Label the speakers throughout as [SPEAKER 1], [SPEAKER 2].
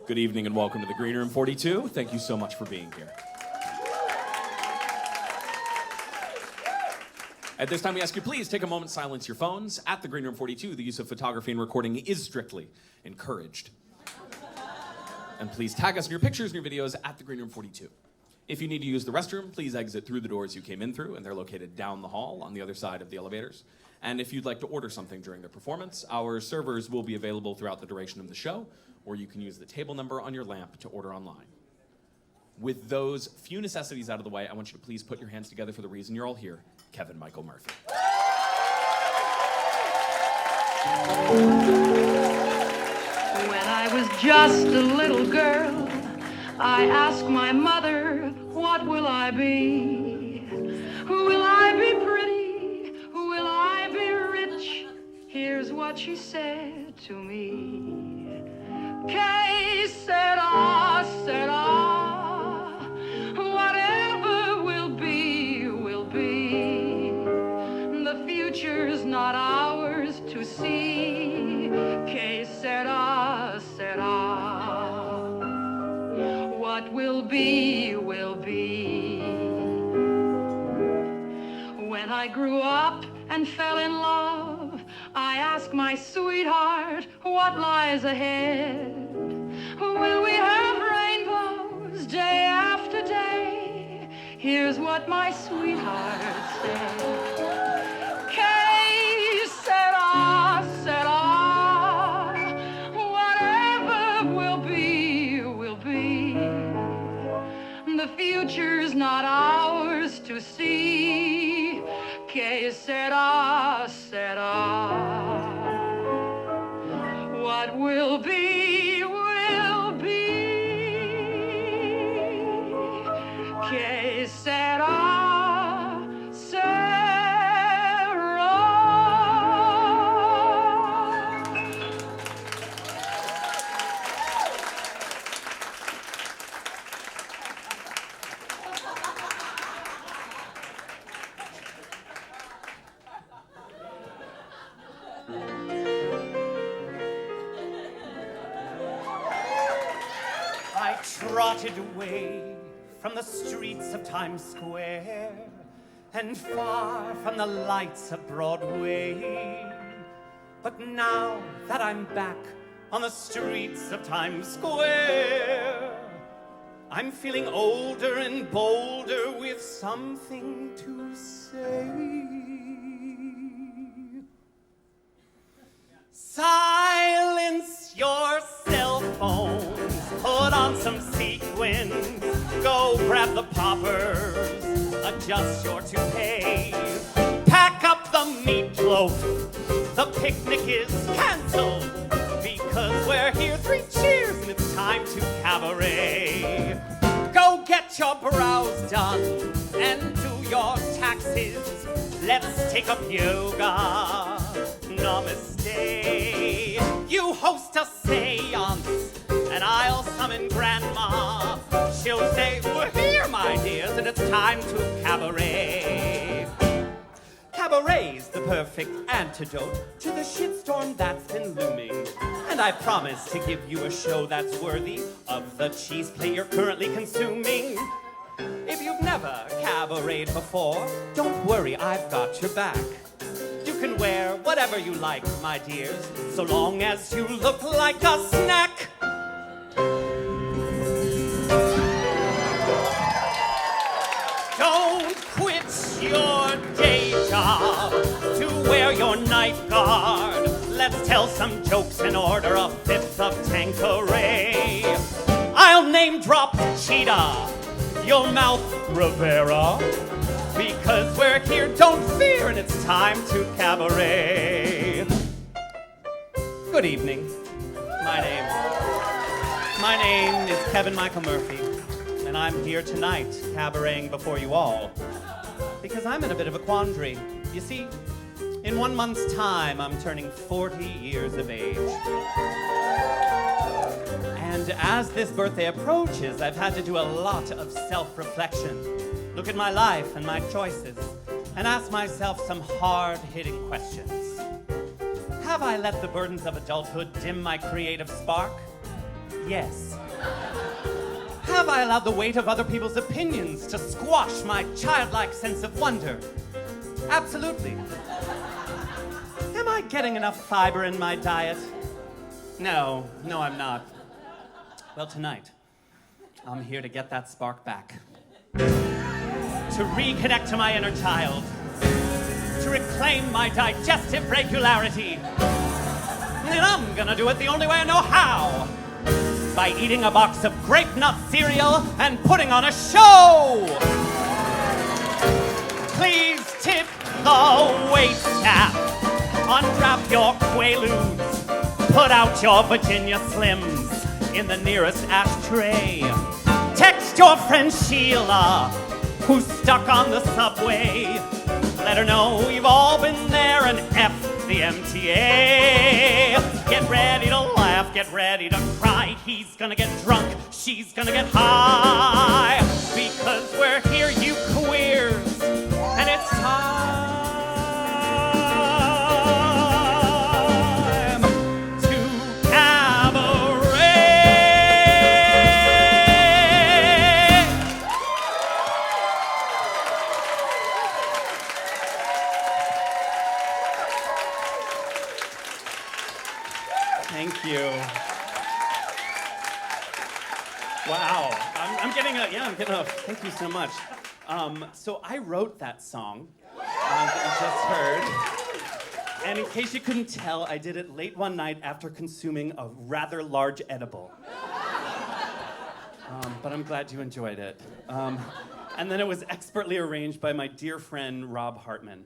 [SPEAKER 1] Good evening and welcome to the Green Room 42. Thank you so much for being here. At this time, we ask you please take a moment, silence your phones. At the Green Room 42, the use of photography and recording is strictly encouraged. And please tag us in your pictures and your videos at the Green Room 42. If you need to use the restroom, please exit through the doors you came in through, and they're located down the hall on the other side of the elevators. And if you'd like to order something during the performance, our servers will be available throughout the duration of the show, or you can use the table number on your lamp to order online. With those few necessities out of the way, I want you to please put your hands together for the reason you're all here, Kevin Michael Murphy.
[SPEAKER 2] When I was just a little girl, I asked my mother, what will I be? Will I be pretty? Will I be rich? Here's what she said to me. Que sera, sera. Whatever will be, will be. The future's not ours to see. Que sera, sera. What will be, will be. When I grew up and fell in love, I asked my sweetheart, what lies ahead? Will we have rainbows day after day? Here's what my sweetheart said. Que sera, sera. Whatever will be, will be. The future's not ours to see. Que sera, sera. What will be, will be. Que sera, sera.
[SPEAKER 3] I trotted away from the streets of Times Square and far from the lights of Broadway. But now that I'm back on the streets of Times Square, I'm feeling older and bolder with something to say. Silence your cell phones, put on some sequins, go grab the poppers, adjust your toupee, pack up the meatloaf, the picnic is canceled, because we're here, 3 cheers, and it's time to cabaret. Go get your brows done and do your taxes, let's take up yoga. Namaste. You host a seance, and I'll summon Grandma. She'll say, we're here, my dears, and it's time to cabaret. Cabaret's the perfect antidote to the shitstorm that's been looming. And I promise to give you a show that's worthy of the cheese plate you're currently consuming. If you've never cabareted before, don't worry, I've got your back. You can wear whatever you like, my dears, so long as you look like a snack. Don't quit your day job to wear your night guard. Let's tell some jokes and order a 5th of Tanqueray. I'll name drop Cheetah, you'll mouth Rivera. Because we're here, don't fear, and it's time to cabaret. Good evening. My name is Kevin Michael Murphy, and I'm here tonight cabareting before you all because I'm in a bit of a quandary. You see, in 1 month's time, I'm turning 40 years of age. And as this birthday approaches, I've had to do a lot of self-reflection. Look at my life and my choices, and ask myself some hard-hitting questions. Have I let the burdens of adulthood dim my creative spark? Yes. Have I allowed the weight of other people's opinions to squash my childlike sense of wonder? Absolutely. Am I getting enough fiber in my diet? No, I'm not. Well, tonight, I'm here to get that spark back. To reconnect to my inner child. To reclaim my digestive regularity. And I'm gonna do it the only way I know how. By eating a box of grape nut cereal and putting on a show. Please tip the wait staff. Unwrap your Quaaludes. Put out your Virginia Slims in the nearest ashtray. Text your friend Sheila, who's stuck on the subway. Let her know we've all been there and F the MTA. Get ready to laugh, get ready to cry. He's gonna get drunk, she's gonna get high. Because we're here, you queers, and it's time to cabaret. Thank you. Wow. I'm getting a, thank you so much. So I wrote that song that you just heard. And in case you couldn't tell, I did it late one night after consuming a rather large edible. But I'm glad you enjoyed it. And then it was expertly arranged by my dear friend, Rob Hartman.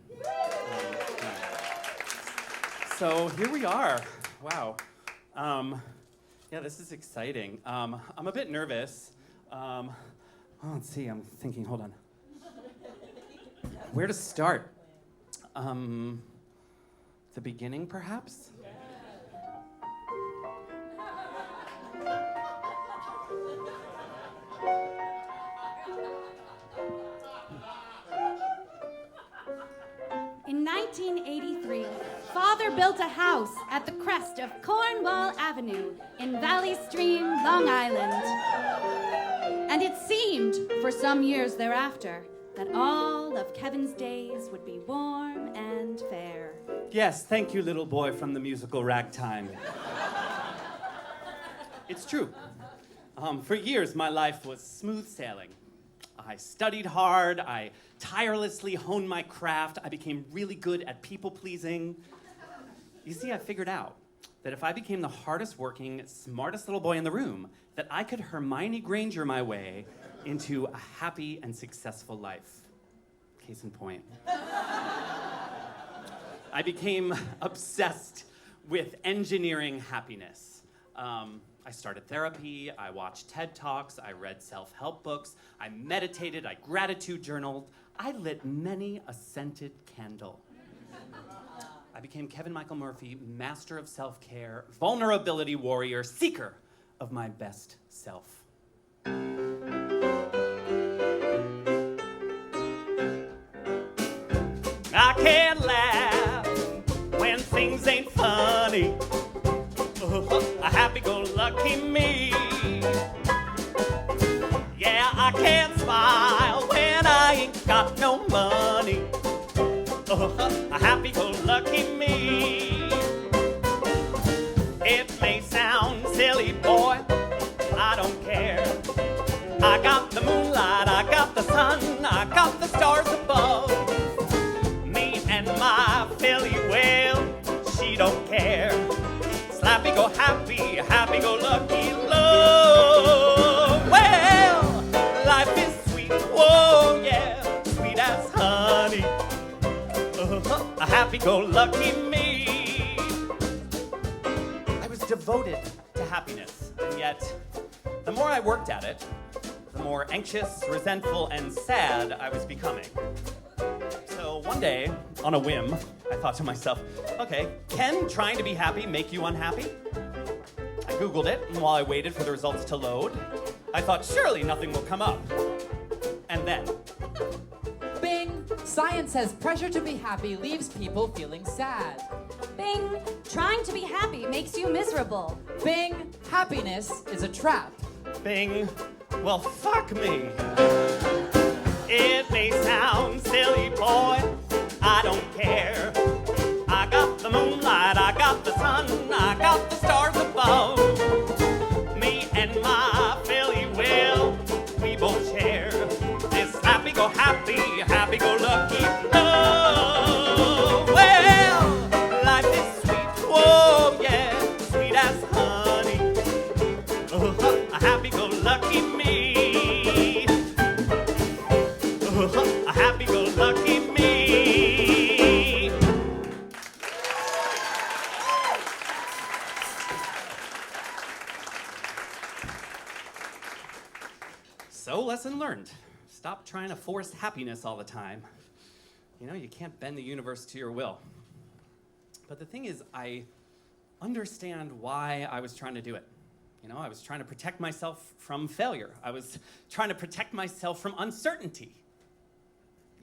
[SPEAKER 3] So here we are. Wow. Yeah, this is exciting. I'm a bit nervous. Let's see, I'm thinking, hold on. Where to start? The beginning, perhaps?
[SPEAKER 4] In 1983, Father built a house at the crest of Cornwall Avenue in Valley Stream, Long Island. And it seemed, for some years thereafter, that all of Kevin's days would be warm and fair.
[SPEAKER 3] Yes, thank you, little boy from the musical Ragtime. It's true. For years, my life was smooth sailing. I studied hard, I tirelessly honed my craft, I became really good at people-pleasing. You see, I figured out that if I became the hardest working, smartest little boy in the room, that I could Hermione Granger my way into a happy and successful life. Case in point. I became obsessed with engineering happiness. I started therapy, I watched TED Talks, I read self-help books, I meditated, I gratitude journaled, I lit many a scented candle. I became Kevin Michael Murphy, master of self-care, vulnerability warrior, seeker of my best self. I can't laugh when things ain't funny. A happy-go-lucky me. Yeah, I can't smile when I ain't got no money. A happy-go-lucky me. It may sound silly, boy, I don't care. I got the moonlight, I got the sun, I got the stars above. Me and my Philly whale, she don't care. Slappy go happy, happy go lucky love. Well, life is sweet, whoa, yeah, sweet as honey. A happy go lucky me. I was devoted to happiness, and yet, the more I worked at it, the more anxious, resentful, and sad I was becoming. So one day, on a whim, I thought to myself, okay, can trying to be happy make you unhappy? I Googled it, and while I waited for the results to load, I thought surely nothing will come up. And then,
[SPEAKER 5] Bing! Science says pressure to be happy leaves people feeling sad.
[SPEAKER 4] Bing! Trying to be happy makes you miserable.
[SPEAKER 5] Bing! Happiness is a trap.
[SPEAKER 3] Bing. Well, fuck me. It may sound silly, boy. I don't care. I got the moonlight, I got the sun, I got the stars above. Me and my Philly will, we both share this happy-go-lucky love. Well, life is sweet, whoa, yeah, sweet as honey. A happy-go-lucky me. A happy-go-lucky me. So, lesson learned. Stop trying to force happiness all the time. You know, you can't bend the universe to your will. But the thing is, I understand why I was trying to do it. You know, I was trying to protect myself from failure. I was trying to protect myself from uncertainty.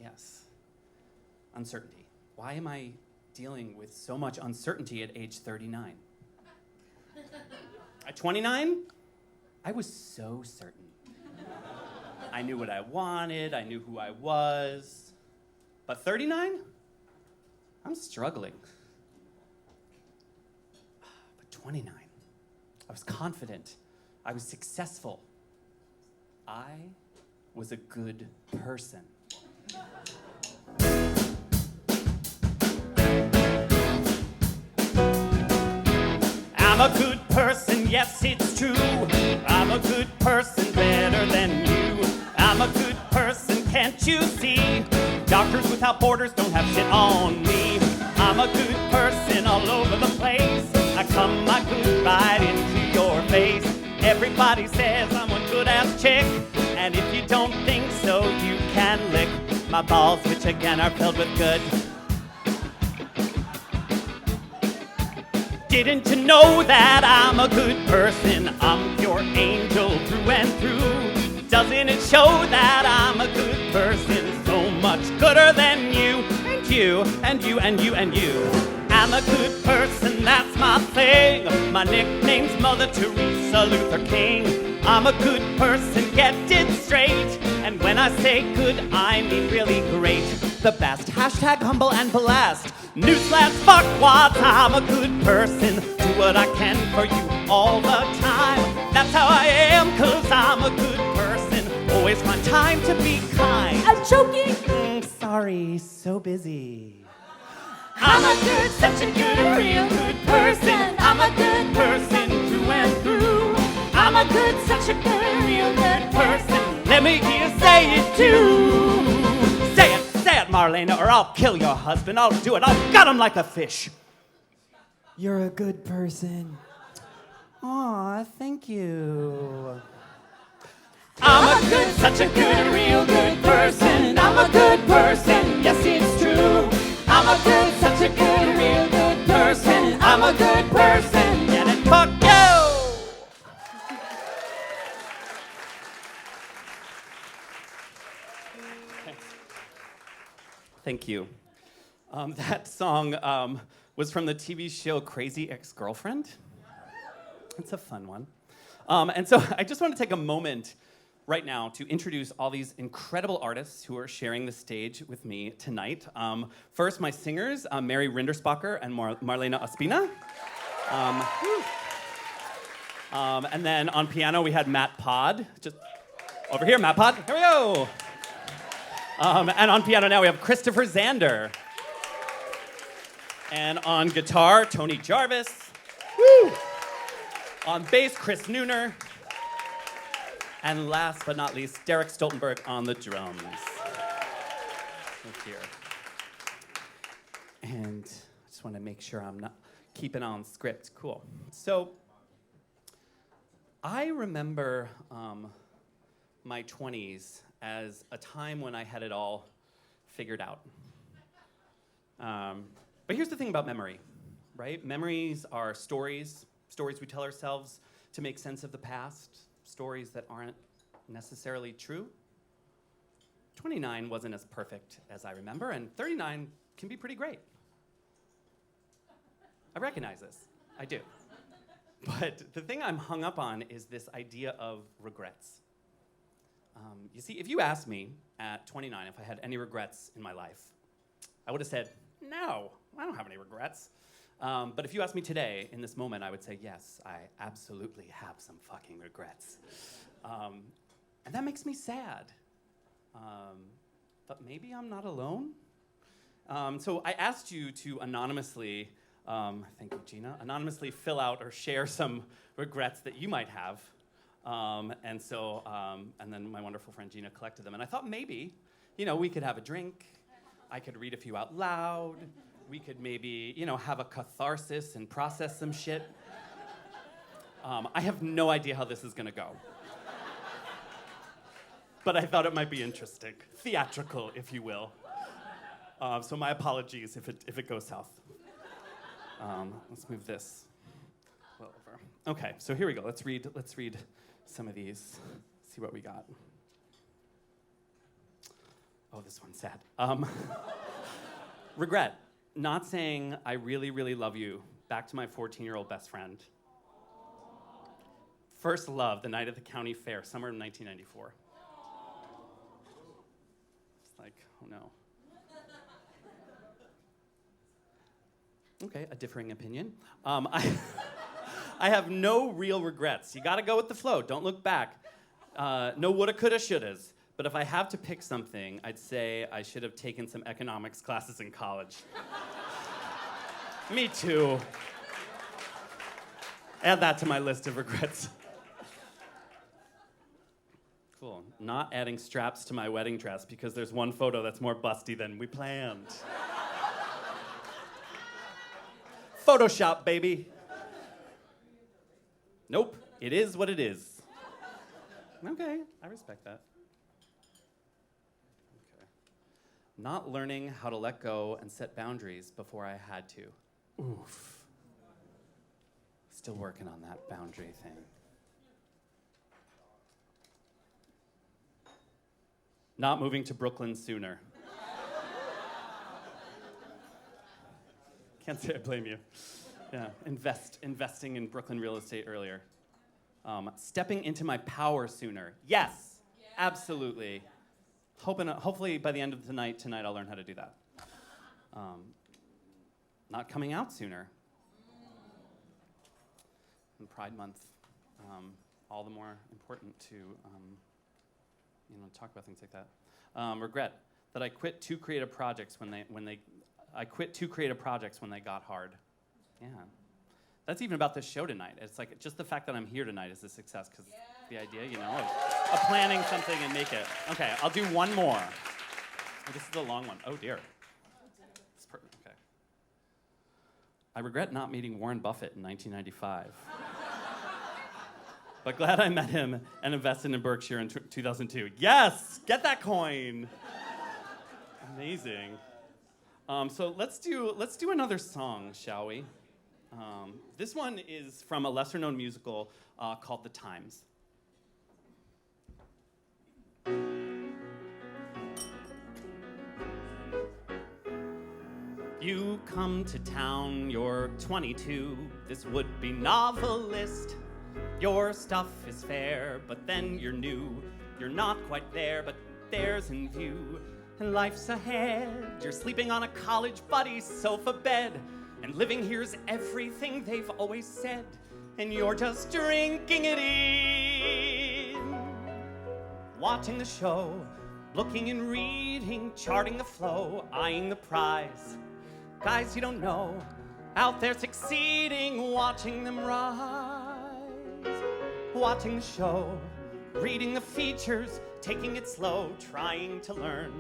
[SPEAKER 3] Yes, uncertainty. Why am I dealing with so much uncertainty at age 39? At 29, I was so certain. I knew what I wanted, I knew who I was. But 39? I'm struggling. But 29, I was confident. I was successful. I was a good person. I'm a good person, yes, it's true. I'm a good person, better than you. I'm a good person, can't you see? Doctors Without Borders don't have shit on me. I'm a good person all over the place. I come my good right into your face. Everybody says I'm a good-ass chick, and if you don't think so, you can lick my balls, which again are filled with good. Didn't you know that I'm a good person? I'm your angel through and through. Doesn't it show that I'm a good person? So much gooder than you, and you, and you, and you, and you. I'm a good person, that's my thing. My nickname's Mother Teresa Luther King. I'm a good person, get it straight. And when I say good, I mean really great. The best, hashtag humble and blessed. Newsflash, fuck what, I'm a good person. Do what I can for you all the time. That's how I am, cause I'm a good person. Always find time to be kind.
[SPEAKER 4] I'm choking.
[SPEAKER 3] Sorry, so busy.
[SPEAKER 4] I'm a good, such a good, real good person. I'm a good person through and through. I'm a good, such a good, real good person.
[SPEAKER 3] Let me hear you say it too. Say it, Marlena, or I'll kill your husband. I'll do it. I'll gut him like a fish.
[SPEAKER 5] You're a good person.
[SPEAKER 3] Aw, thank you.
[SPEAKER 4] I'm a good, such a good, real good person. I'm a good person, yes, it's true. I'm a good, such a good, real good person. I'm a good person.
[SPEAKER 3] Get it? Fuck you! Thank you. That song was from the TV show Crazy Ex-Girlfriend. It's a fun one. And so I just want to take a moment right now to introduce all these incredible artists who are sharing the stage with me tonight. First, my singers, Mary Rindersbacher and Marlena Ospina. And then on piano, we had Matt Pod. Just over here, Matt Pod. Here we go. And on piano now, we have Christopher Zander. And on guitar, Tony Jarvis. Woo! On bass, Chris Nooner. And last but not least, Derek Stoltenberg on the drums. Right here. And I just want to make sure I'm not keeping on script. Cool. So I remember my 20s as a time when I had it all figured out. But here's the thing about memory, right? Memories are stories we tell ourselves to make sense of the past, stories that aren't necessarily true. 29 wasn't as perfect as I remember, and 39 can be pretty great. I recognize this. I do. But the thing I'm hung up on is this idea of regrets. You see, if you asked me at 29 if I had any regrets in my life, I would have said, no, I don't have any regrets. But if you asked me today, in this moment, I would say, yes, I absolutely have some fucking regrets. And that makes me sad. But maybe I'm not alone. So I asked you to anonymously, thank you, Gina, anonymously fill out or share some regrets that you might have. And then my wonderful friend Gina collected them. And I thought maybe, we could have a drink. I could read a few out loud. We could maybe, have a catharsis and process some shit. I have no idea how this is gonna go. But I thought it might be interesting. Theatrical, if you will. So my apologies if it goes south. Let's move this a little over. Okay, so here we go. Let's read some of these. See what we got. Oh, this one's sad. Regret. Not saying I really, really love you back to my 14-year-old best friend. First love, the night at the county fair, summer of 1994. It's like, oh no. Okay, a differing opinion. I have no real regrets. You gotta go with the flow, don't look back. No woulda, coulda, shouldas. But if I have to pick something, I'd say I should have taken some economics classes in college. Me too. Add that to my list of regrets. Cool. Not adding straps to my wedding dress because there's one photo that's more busty than we planned. Photoshop, baby. Nope. It is what it is. Okay, I respect that. Okay. Not learning how to let go and set boundaries before I had to. Oof. Still working on that boundary thing. Not moving to Brooklyn sooner. Can't say I blame you. Yeah, investing in Brooklyn real estate earlier. Stepping into my power sooner. Yes, absolutely. Hopefully by the end of tonight I'll learn how to do that. Not coming out sooner. In Pride Month, all the more important to talk about things like that. Regret that I quit two creative projects when they got hard. Yeah. That's even about this show tonight. It's like just the fact that I'm here tonight is a success because the idea, of planning something and make it. Okay, I'll do one more. This is the long one. Oh dear. Okay. I regret not meeting Warren Buffett in 1995. But glad I met him and invested in Berkshire in 2002. Yes! Get that coin! Amazing. So let's do another song, shall we? This one is from a lesser-known musical called The Times. You come to town, you're 22, this would-be novelist. Your stuff is fair, but then you're new. You're not quite there, but there's in view. And life's ahead. You're sleeping on a college buddy's sofa bed. And living here's everything they've always said. And you're just drinking it in. Watching the show, looking and reading, charting the flow, eyeing the prize. Guys you don't know, out there succeeding, watching them rise. Watching the show, reading the features, taking it slow, trying to learn,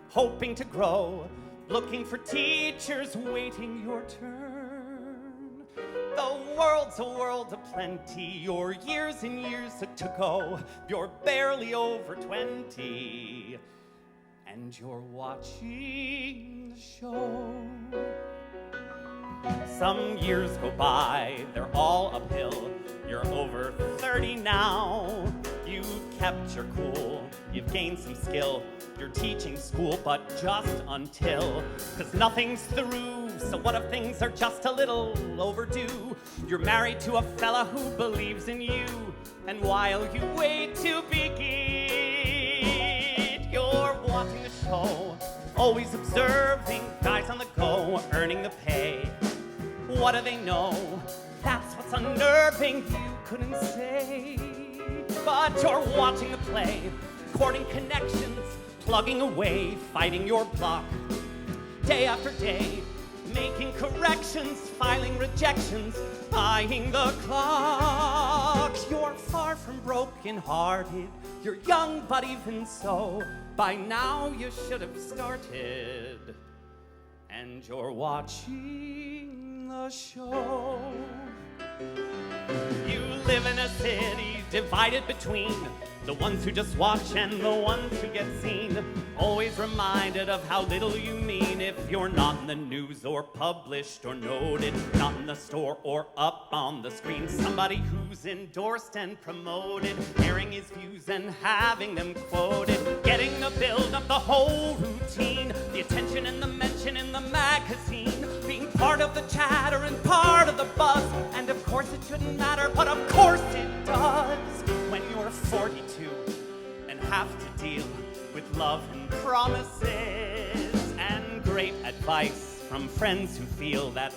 [SPEAKER 3] hoping to grow, looking for teachers, waiting your turn. The world's a world of plenty, your years and years to go, you're barely over 20, and you're watching the show. Some years go by, they're all uphill. You're over 30 now. You've kept your cool, you've gained some skill. You're teaching school, but just until. Cause nothing's through, so what if things are just a little overdue? You're married to a fella who believes in you, and while you wait to begin, you're watching the show, always observing guys on the go, earning the pay. What do they know? That's what's unnerving, you couldn't say. But you're watching the play, courting connections, plugging away, fighting your block. Day after day, making corrections, filing rejections, eyeing the clock. You're far from broken-hearted, you're young, but even so, by now you should have started. And you're watching the show. You live in a city divided between the ones who just watch and the ones who get seen. Always reminded of how little you mean if you're not in the news or published or noted, not in the store or up on the screen. Somebody who's endorsed and promoted, airing his views and having them quoted, getting the build up, the whole routine, the attention and the mention in the magazine, being part of the chatter and part of the buzz. And of course it shouldn't matter, but of course it does when you're 42 and have to deal with love and promises and great advice from friends who feel that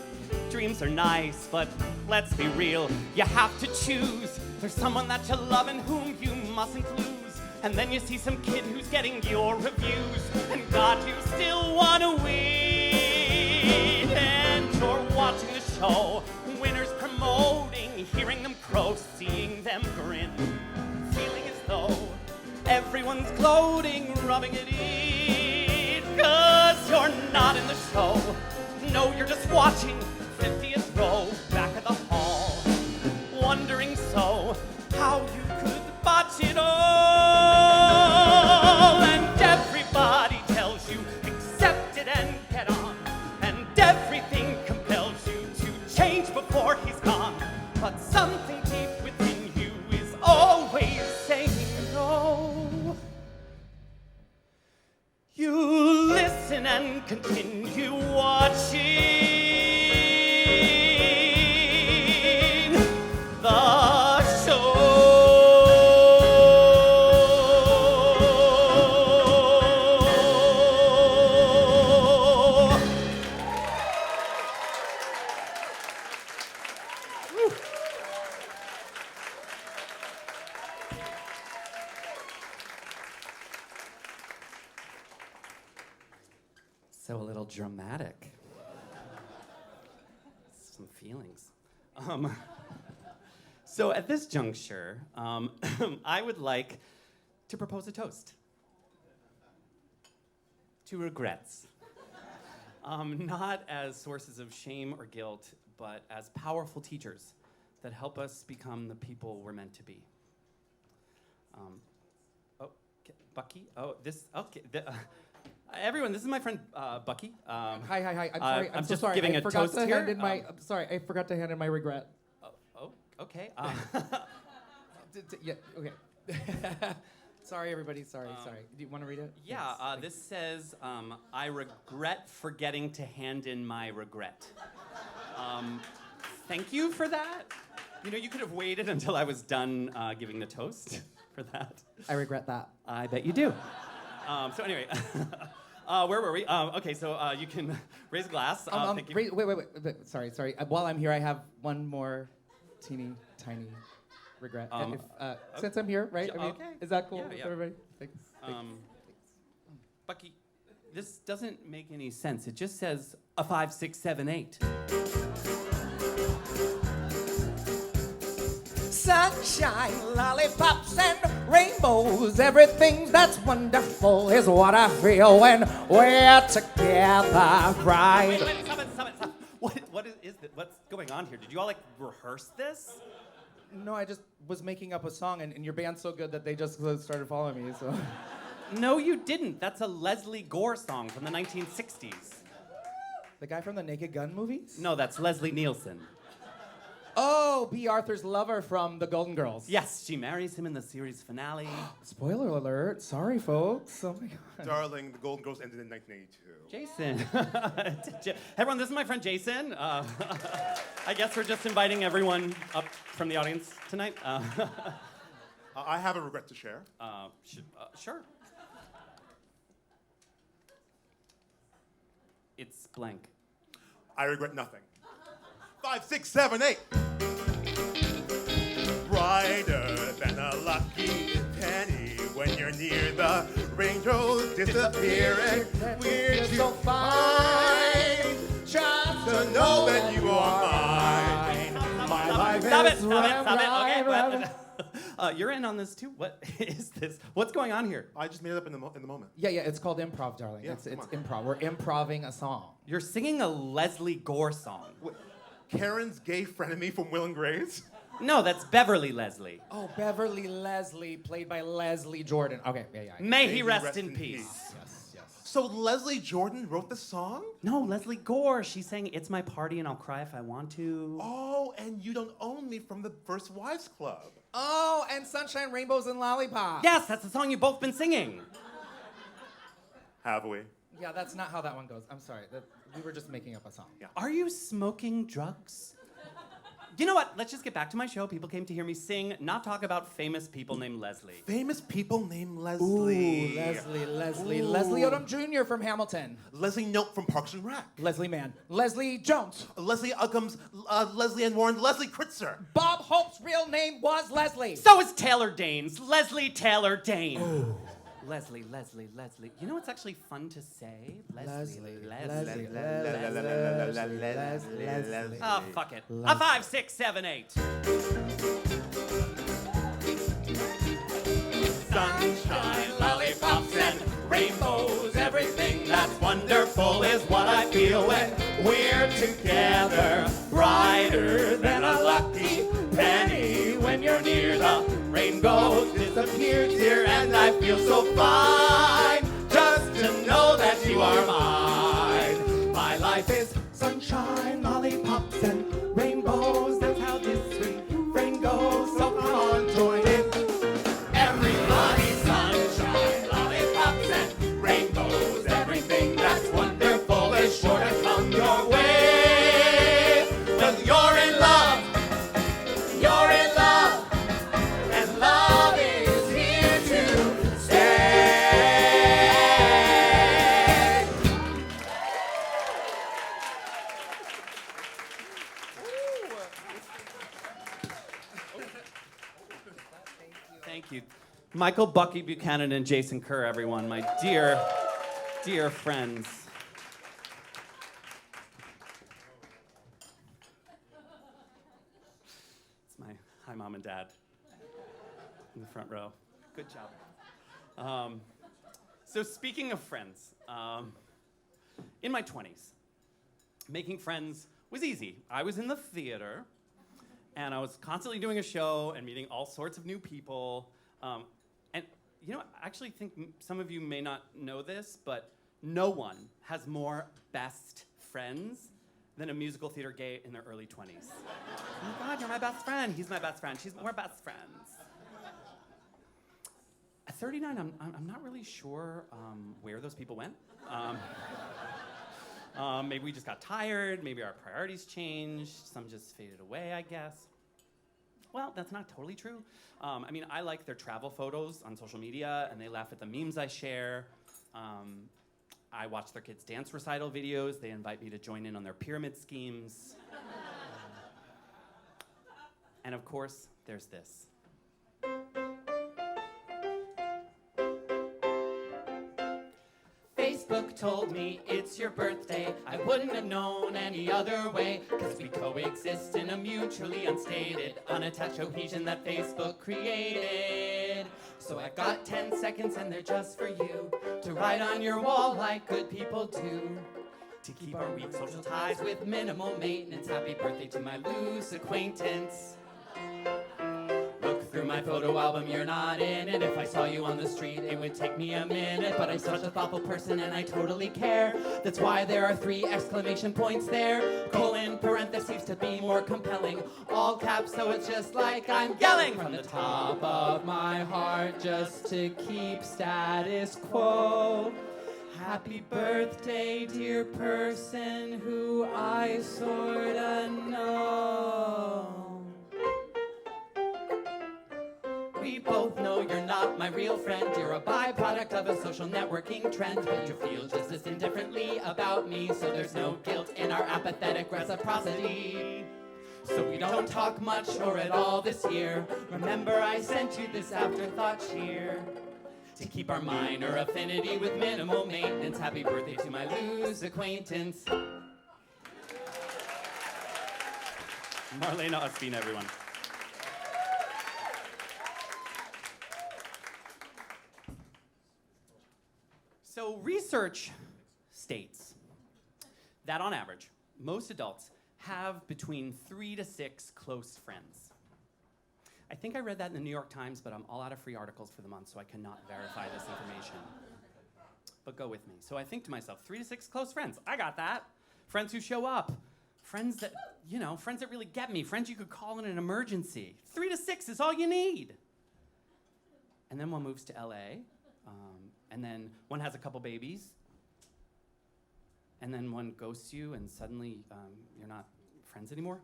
[SPEAKER 3] dreams are nice, but let's be real, you have to choose. There's someone that you love and whom you mustn't lose, and then you see some kid who's getting your reviews, and God, you still want to win. And you're watching the show, winners promoting, hearing them crow, seeing them grin, feeling as though everyone's gloating, rubbing it in. Cause you're not in the show. No, you're just watching 50th row, back of the hall, wondering so how you could botch it all. And everybody tells you, accept it and get on. And everything compels you to change before he's gone. But something deep within you is always saying no. You listen and continue watching the show. So a little dramatic. Some feelings. So at this juncture, I would like to propose a toast to regrets. Not as sources of shame or guilt, but as powerful teachers that help us become the people we're meant to be. Bucky? Oh, this, okay. Everyone, this is my friend Bucky.
[SPEAKER 5] Hi. I'm sorry.
[SPEAKER 3] I'm
[SPEAKER 5] so
[SPEAKER 3] just
[SPEAKER 5] sorry.
[SPEAKER 3] giving
[SPEAKER 5] I
[SPEAKER 3] a
[SPEAKER 5] forgot
[SPEAKER 3] toast
[SPEAKER 5] to
[SPEAKER 3] here.
[SPEAKER 5] hand in my. I'm sorry, I forgot to hand in my regret.
[SPEAKER 3] Okay.
[SPEAKER 5] Yeah. Okay. Sorry, everybody. Sorry. Do you want to read it?
[SPEAKER 3] Yeah.
[SPEAKER 5] Thanks.
[SPEAKER 3] This says, I regret forgetting to hand in my regret. Thank you for that. You know, you could have waited until I was done giving the toast for that.
[SPEAKER 5] I regret that.
[SPEAKER 3] I bet you do. So anyway. Where were we? Okay, so you can raise a glass. Thank you.
[SPEAKER 5] Wait. Sorry. While I'm here, I have one more teeny tiny regret. And since I'm here, right?
[SPEAKER 3] Yeah,
[SPEAKER 5] I mean,
[SPEAKER 3] okay.
[SPEAKER 5] Is that cool
[SPEAKER 3] Yeah,
[SPEAKER 5] with
[SPEAKER 3] yeah.
[SPEAKER 5] everybody? Thanks.
[SPEAKER 3] Bucky, this doesn't make any sense. It just says a 5, 6, 7, 8.
[SPEAKER 6] Sunshine, lollipops, and rainbows. Everything that's wonderful is what I feel when we're together, right?
[SPEAKER 3] Wait, stop it. What is this? What's going on here? Did you all, like, rehearse this?
[SPEAKER 5] No, I just was making up a song, and your band's so good that they just started following me, so.
[SPEAKER 3] No, you didn't. That's a Leslie Gore song from the 1960s.
[SPEAKER 5] The guy from the Naked Gun movies?
[SPEAKER 3] No, that's Leslie Nielsen.
[SPEAKER 5] Oh, B. Arthur's lover from The Golden Girls.
[SPEAKER 3] Yes, she marries him in the series finale.
[SPEAKER 5] Spoiler alert. Sorry, folks. Oh my god.
[SPEAKER 7] Darling, the Golden Girls ended in 1982.
[SPEAKER 3] Jason. Everyone, this is my friend Jason. I guess we're just inviting everyone up from the audience tonight.
[SPEAKER 7] I have a regret to share.
[SPEAKER 3] Sure. It's blank.
[SPEAKER 7] I regret nothing. 5, 6, 7, 8. Brighter than a lucky penny when you're near the rainbows disappearing. We're too fine just to know that you are mine. My life
[SPEAKER 3] Stop it!
[SPEAKER 7] is
[SPEAKER 3] Okay, you're in on this too. What is this? What's going on here?
[SPEAKER 7] I just made it up in the moment.
[SPEAKER 5] Yeah, it's called improv, darling.
[SPEAKER 7] Yeah,
[SPEAKER 5] it's
[SPEAKER 7] come on.
[SPEAKER 5] improv. We're improving a song.
[SPEAKER 3] You're singing a Leslie Gore song.
[SPEAKER 7] Karen's gay frenemy from Will and Grace.
[SPEAKER 3] No, that's Beverly Leslie.
[SPEAKER 5] Oh, Beverly Leslie, played by Leslie Jordan. Okay, yeah.
[SPEAKER 3] May he rest in peace.
[SPEAKER 5] Yes.
[SPEAKER 7] So Leslie Jordan wrote the song?
[SPEAKER 3] No, Leslie Gore. She's saying, "It's my party and I'll cry if I want to."
[SPEAKER 7] Oh, and You Don't Own Me from the First Wives Club.
[SPEAKER 5] Oh, and Sunshine, Rainbows, and Lollipops.
[SPEAKER 3] Yes, that's the song you've both been singing.
[SPEAKER 7] Have we?
[SPEAKER 5] Yeah, that's not how that one goes. I'm sorry. We were just making up a song.
[SPEAKER 7] Yeah.
[SPEAKER 3] Are you smoking drugs? You know what? Let's just get back to my show. People came to hear me sing, not talk about famous people named Leslie.
[SPEAKER 7] Famous people named
[SPEAKER 5] Ooh,
[SPEAKER 7] Leslie.
[SPEAKER 5] Leslie.
[SPEAKER 7] Ooh.
[SPEAKER 5] Leslie Odom Jr. from Hamilton.
[SPEAKER 7] Leslie Note from Parks and Rec.
[SPEAKER 5] Leslie Mann. Leslie Jones.
[SPEAKER 7] Leslie Uggams, Leslie Ann Warren, Leslie Kritzer.
[SPEAKER 5] Bob Hope's real name was Leslie.
[SPEAKER 3] So is Taylor Danes. Leslie Taylor Dane.
[SPEAKER 5] Oh.
[SPEAKER 3] Leslie. You know what's actually fun to say?
[SPEAKER 5] Leslie.
[SPEAKER 3] Oh, fuck it. A 5, 6, 7, 8. Sunshine, lollipops, and rainbows. Everything that's wonderful is what I feel when we're together. Brighter than a lucky penny when you're near the rainbow disappears here, and I feel so fine just to know that you are mine. My life is sunshine, lollipops, and rainbows. That's how this sweet rain goes. So come on, join in. Everybody, sunshine, lollipops, and rainbows. Everything that's wonderful is sure to come your way. 'Cause you're in love. You're in love. And love is here to stay. Thank you. Michael Bucky Buchanan and Jason Kerr, everyone, my dear, dear friends. It's my hi, Mom and Dad in the front row. Good job. So speaking of friends, in my 20s, making friends was easy. I was in the theater, and I was constantly doing a show and meeting all sorts of new people. And you know, I actually think some of you may not know this, but no one has more best friends than a musical theater gay in their early 20s. Oh my God, you're my best friend. He's my best friend. We're best friends. At 39, I'm not really sure where those people went. Maybe we just got tired. Maybe our priorities changed. Some just faded away, I guess. Well, that's not totally true. I mean, I like their travel photos on social media, and they laugh at the memes I share. I watch their kids' dance recital videos. They invite me to join in on their pyramid schemes. And of course, there's this. Facebook told me it's your birthday. I wouldn't have known any other way, 'cause we coexist in a mutually unstated, unattached cohesion that Facebook created. So I've got 10 seconds and they're just for you, to write on your wall like good people do. To keep our weak social ties with minimal maintenance. Happy birthday to my loose acquaintance. Look through through my photo album, you're not in it. If I saw you on the street, it would take me a minute. But I'm such a thoughtful person and I totally care. That's why there are 3 exclamation points there. Colon, parentheses to be more compelling. All caps, so it's just like I'm yelling from the top of my heart just to keep status quo. Happy birthday, dear person who I sorta know. We both know you're not my real friend. You're a byproduct of a social networking trend. But you feel just as indifferently about me, so there's no guilt in our apathetic reciprocity. So we don't talk much or at all this year. Remember, I sent you this afterthought cheer. To keep our minor affinity with minimal maintenance. Happy birthday to my loose acquaintance. Marlena Ospina, everyone. So research states that on average, most adults have between 3 to 6 close friends. I think I read that in the New York Times, but I'm all out of free articles for the month, so I cannot verify this information. But go with me. So I think to myself, 3 to 6 close friends. I got that. Friends who show up. Friends that, friends that really get me. Friends you could call in an emergency. 3 to 6 is all you need. And then one moves to LA, and then one has a couple babies, and then one ghosts you, and suddenly you're not friends anymore.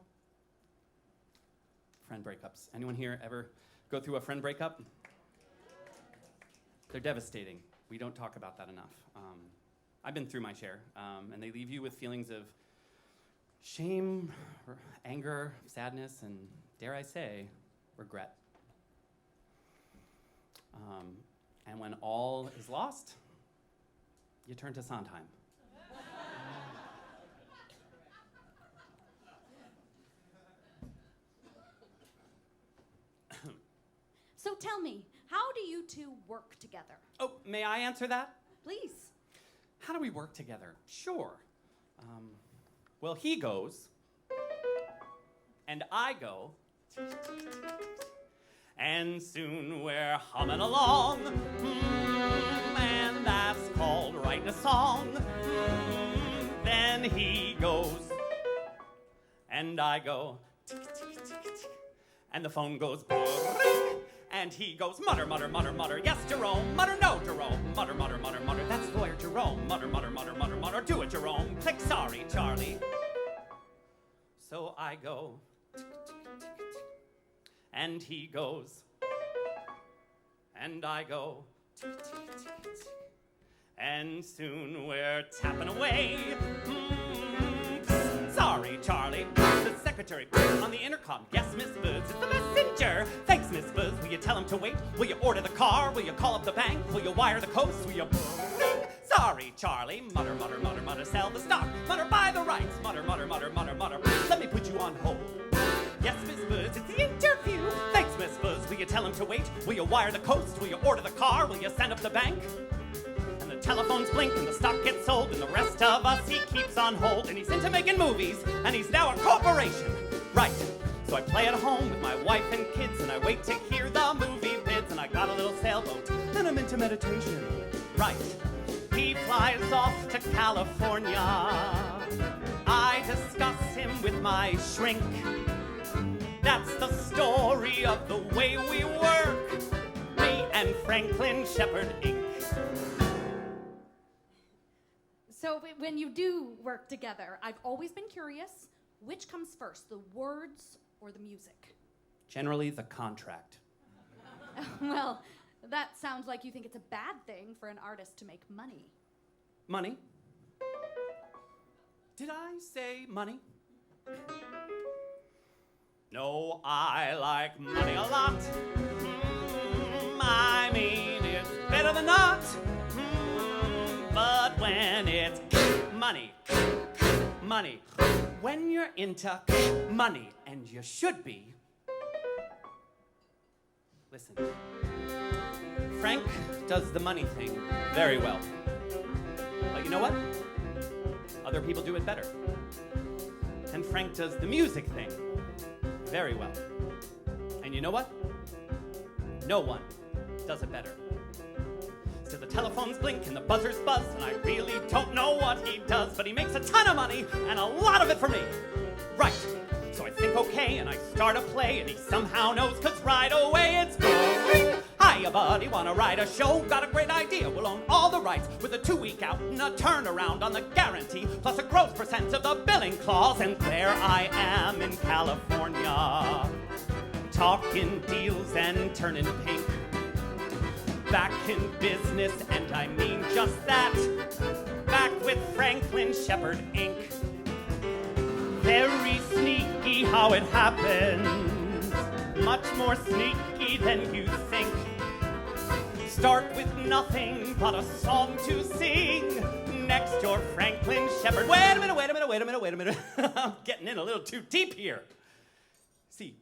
[SPEAKER 3] Friend breakups. Anyone here ever go through a friend breakup? They're devastating. We don't talk about that enough. I've been through my share, and they leave you with feelings of shame, anger, sadness, and dare I say, regret. And when all is lost, you turn to Sondheim.
[SPEAKER 4] So tell me, how do you two work together?
[SPEAKER 3] Oh, may I answer that?
[SPEAKER 4] Please.
[SPEAKER 3] How do we work together? Sure. Well, he goes, and I go, and soon we're humming along, and that's called writing a song. Then he goes, and I go, and the phone goes, and he goes, mutter, mutter, mutter, mutter, yes, Jerome, mutter, no, Jerome, mutter, mutter, mutter, mutter, that's lawyer Jerome, mutter, mutter, mutter, mutter, mutter, do it, Jerome, click, sorry, Charlie. So I go, and he goes, and I go, and soon we're tapping away. Sorry, Charlie, the secretary on the intercom. Yes, Miss Boots, it's the messenger. Thanks, Miss Boots. Will you tell him to wait? Will you order the car? Will you call up the bank? Will you wire the coast? Will you... Sorry, Charlie. Mutter, mutter, mutter, mutter, sell the stock. Mutter, buy the rights. Mutter, mutter, mutter, mutter, mutter. Let me put you on hold. Yes, Miss Boots, it's the interview. Thanks, Miss Boots. Will you tell him to wait? Will you wire the coast? Will you order the car? Will you send up the bank? And the telephones blink and the stock gets sold, and the rest of us he keeps on hold. And he's into making movies, and he's now a corporation. Right. So I play at home with my wife and kids, and I wait to hear the movie bids, and I got a little sailboat, and I'm into meditation. Right. He flies off to California. I discuss him with my shrink. That's the story of the way we work. Me and Franklin Shepherd Inc.
[SPEAKER 4] So when you do work together, I've always been curious, which comes first, the words or the music?
[SPEAKER 3] Generally, the contract.
[SPEAKER 4] Well, that sounds like you think it's a bad thing for an artist to make money.
[SPEAKER 3] Money? Did I say money? No, I like money a lot. I mean, it's better than not. But when it's money, money, when you're into money, and you should be, listen, Frank does the money thing very well. But you know what? Other people do it better. And Frank does the music thing very well. And you know what? No one does it better. So the telephones blink and the buzzers buzz, and I really don't know what he does, but he makes a ton of money, and a lot of it for me. Right. So I think okay, and I start a play, and he somehow knows, 'cause right away it's going. Hiya, buddy, wanna write a show? Got a great idea, we'll own all the rights, with a 2-week out and a turnaround on the guarantee, plus a gross % of the billing clause, and there I am in California, talking deals and turning pink. Back in business, and I mean just that, back with Franklin Shepherd Inc. Very sneaky how it happens, much more sneaky than you think. Start with nothing but a song to sing. Next, you're Franklin Shepherd. Wait a minute. I'm getting in a little too deep here. See,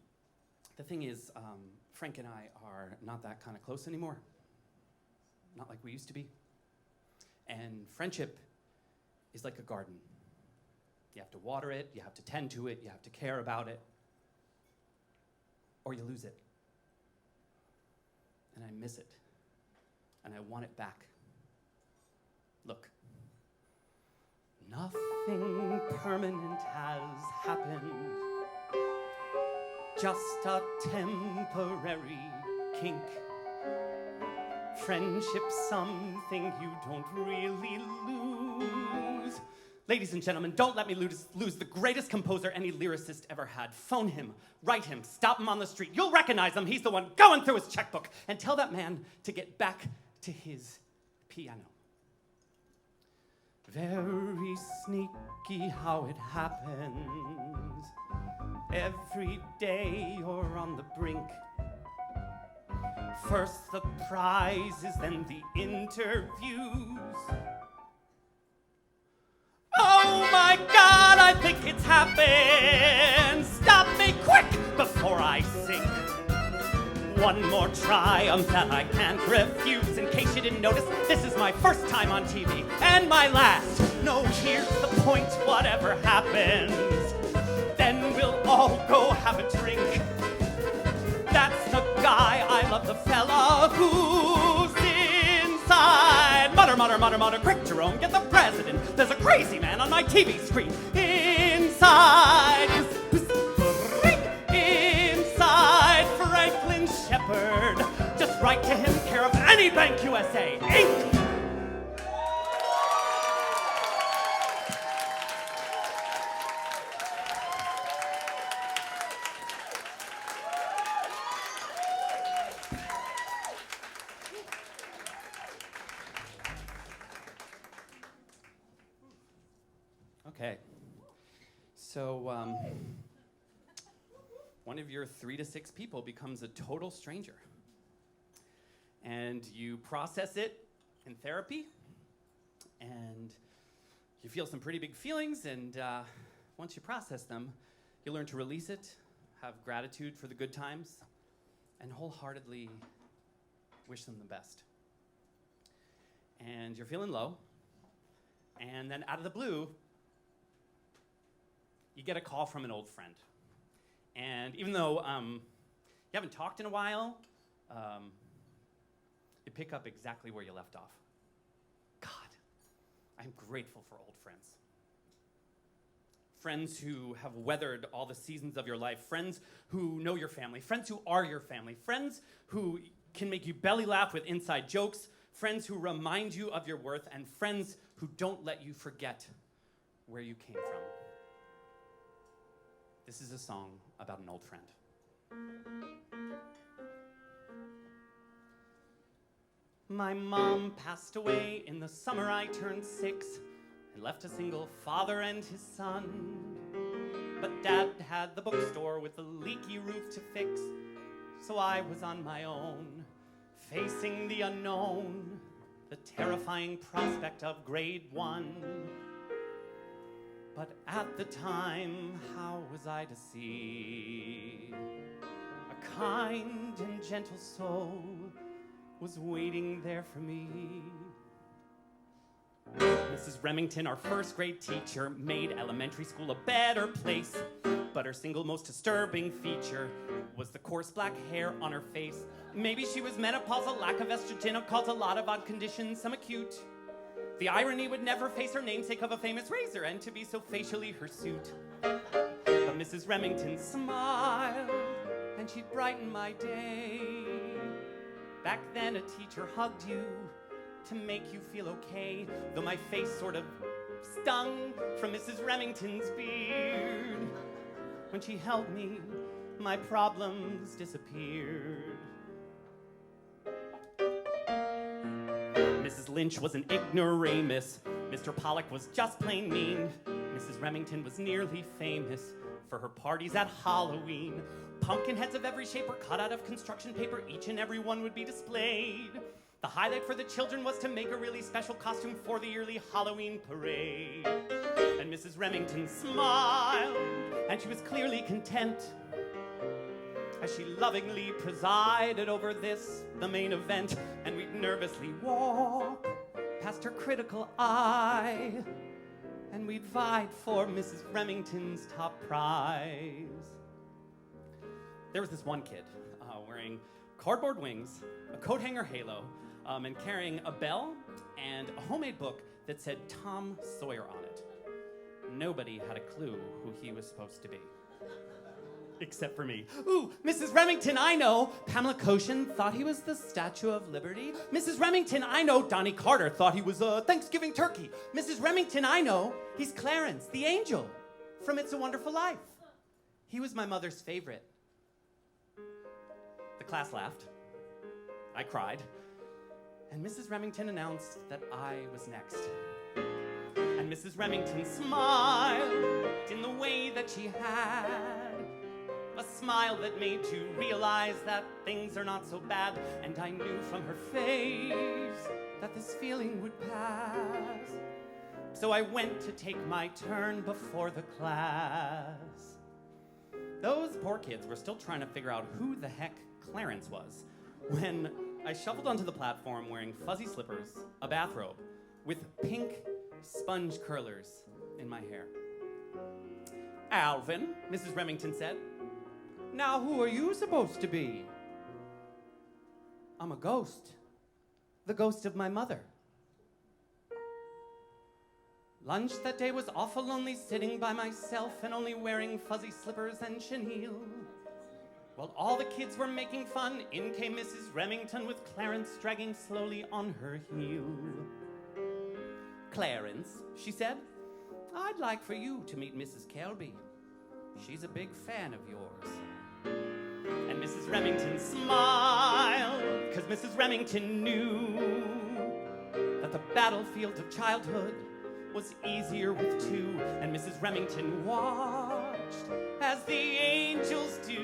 [SPEAKER 3] the thing is, Frank and I are not that kind of close anymore. Not like we used to be. And friendship is like a garden. You have to water it, you have to tend to it, you have to care about it, or you lose it. And I miss it, and I want it back. Look, nothing permanent has happened, just a temporary kink. Friendship's something you don't really lose. Ladies and gentlemen, don't let me lose the greatest composer any lyricist ever had. Phone him, write him, stop him on the street. You'll recognize him. He's the one going through his checkbook. And tell that man to get back to his piano. Very sneaky how it happens. Every day you're on the brink. First the prizes, then the interviews. Oh my God, I think it's happened. Stop me quick before I sink. One more triumph that I can't refuse. In case you didn't notice, this is my first time on TV and my last. No, here's the point, whatever happens, then we'll all go have a drink. That's the guy, I love the fella who's inside. Mutter, quick, Jerome, get the president. There's a crazy man on my TV screen. Inside, inside Franklin Shepherd. Just write to him, care of any bank USA, Inc. Okay, so one of your 3 to 6 people becomes a total stranger, and you process it in therapy, and you feel some pretty big feelings, and once you process them, you learn to release it, have gratitude for the good times, and wholeheartedly wish them the best. And you're feeling low, and then out of the blue, you get a call from an old friend. And even though you haven't talked in a while, you pick up exactly where you left off. God, I'm grateful for old friends. Friends who have weathered all the seasons of your life, friends who know your family, friends who are your family, friends who can make you belly laugh with inside jokes, friends who remind you of your worth, and friends who don't let you forget where you came from. This is a song about an old friend. My mom passed away in the summer I turned 6 and left a single father and his son. But Dad had the bookstore with the leaky roof to fix, so I was on my own, facing the unknown, the terrifying prospect of grade 1. But at the time, how was I to see? A kind and gentle soul was waiting there for me. Mrs. Remington, our first grade teacher, made elementary school a better place. but her single most disturbing feature was the coarse black hair on her face. Maybe she was menopausal, lack of estrogen caused a lot of odd conditions, some acute. The irony would never face her namesake of a famous razor, and to be so facially hirsute. But Mrs. Remington smiled, and she'd brighten my day. Back then, a teacher hugged you to make you feel okay, though my face sort of stung from Mrs. Remington's beard. When she held me, my problems disappeared. Mrs. Lynch was an ignoramus. Mr. Pollock was just plain mean. Mrs. Remington was nearly famous for her parties at Halloween. Pumpkin heads of every shape were cut out of construction paper. Each and every one would be displayed. The highlight for the children was to make a really special costume for the yearly Halloween parade. And Mrs. Remington smiled, and she was clearly content as she lovingly presided over this, the main event. And we'd nervously walk past her critical eye, and we'd vie for Mrs. Remington's top prize. There was this one kid wearing cardboard wings, a coat hanger halo, and carrying a bell and a homemade book that said Tom Sawyer on it. Nobody had a clue who he was supposed to be. Except for me. Ooh, Mrs. Remington, I know. Pamela Cochin thought he was the Statue of Liberty. Mrs. Remington, I know. Donnie Carter thought he was a Thanksgiving turkey. Mrs. Remington, I know. He's Clarence, the angel from It's a Wonderful Life. He was my mother's favorite. The class laughed. I cried. And Mrs. Remington announced that I was next. And Mrs. Remington smiled in the way that she had. A smile that made you realize that things are not so bad. And I knew from her face that this feeling would pass. So I went to take my turn before the class. Those poor kids were still trying to figure out who the heck Clarence was when I shuffled onto the platform wearing fuzzy slippers, a bathrobe, with pink sponge curlers in my hair. Alvin, Mrs. Remington said, now who are you supposed to be? I'm a ghost. The ghost of my mother. Lunch that day was awful lonely, sitting by myself and only wearing fuzzy slippers and chenille. While all the kids were making fun, in came Mrs. Remington with Clarence dragging slowly on her heel. Clarence, she said, I'd like for you to meet Mrs. Kelby. She's a big fan of yours. And Mrs. Remington smiled, because Mrs. Remington knew that the battlefield of childhood was easier with two. And Mrs. Remington watched as the angels do.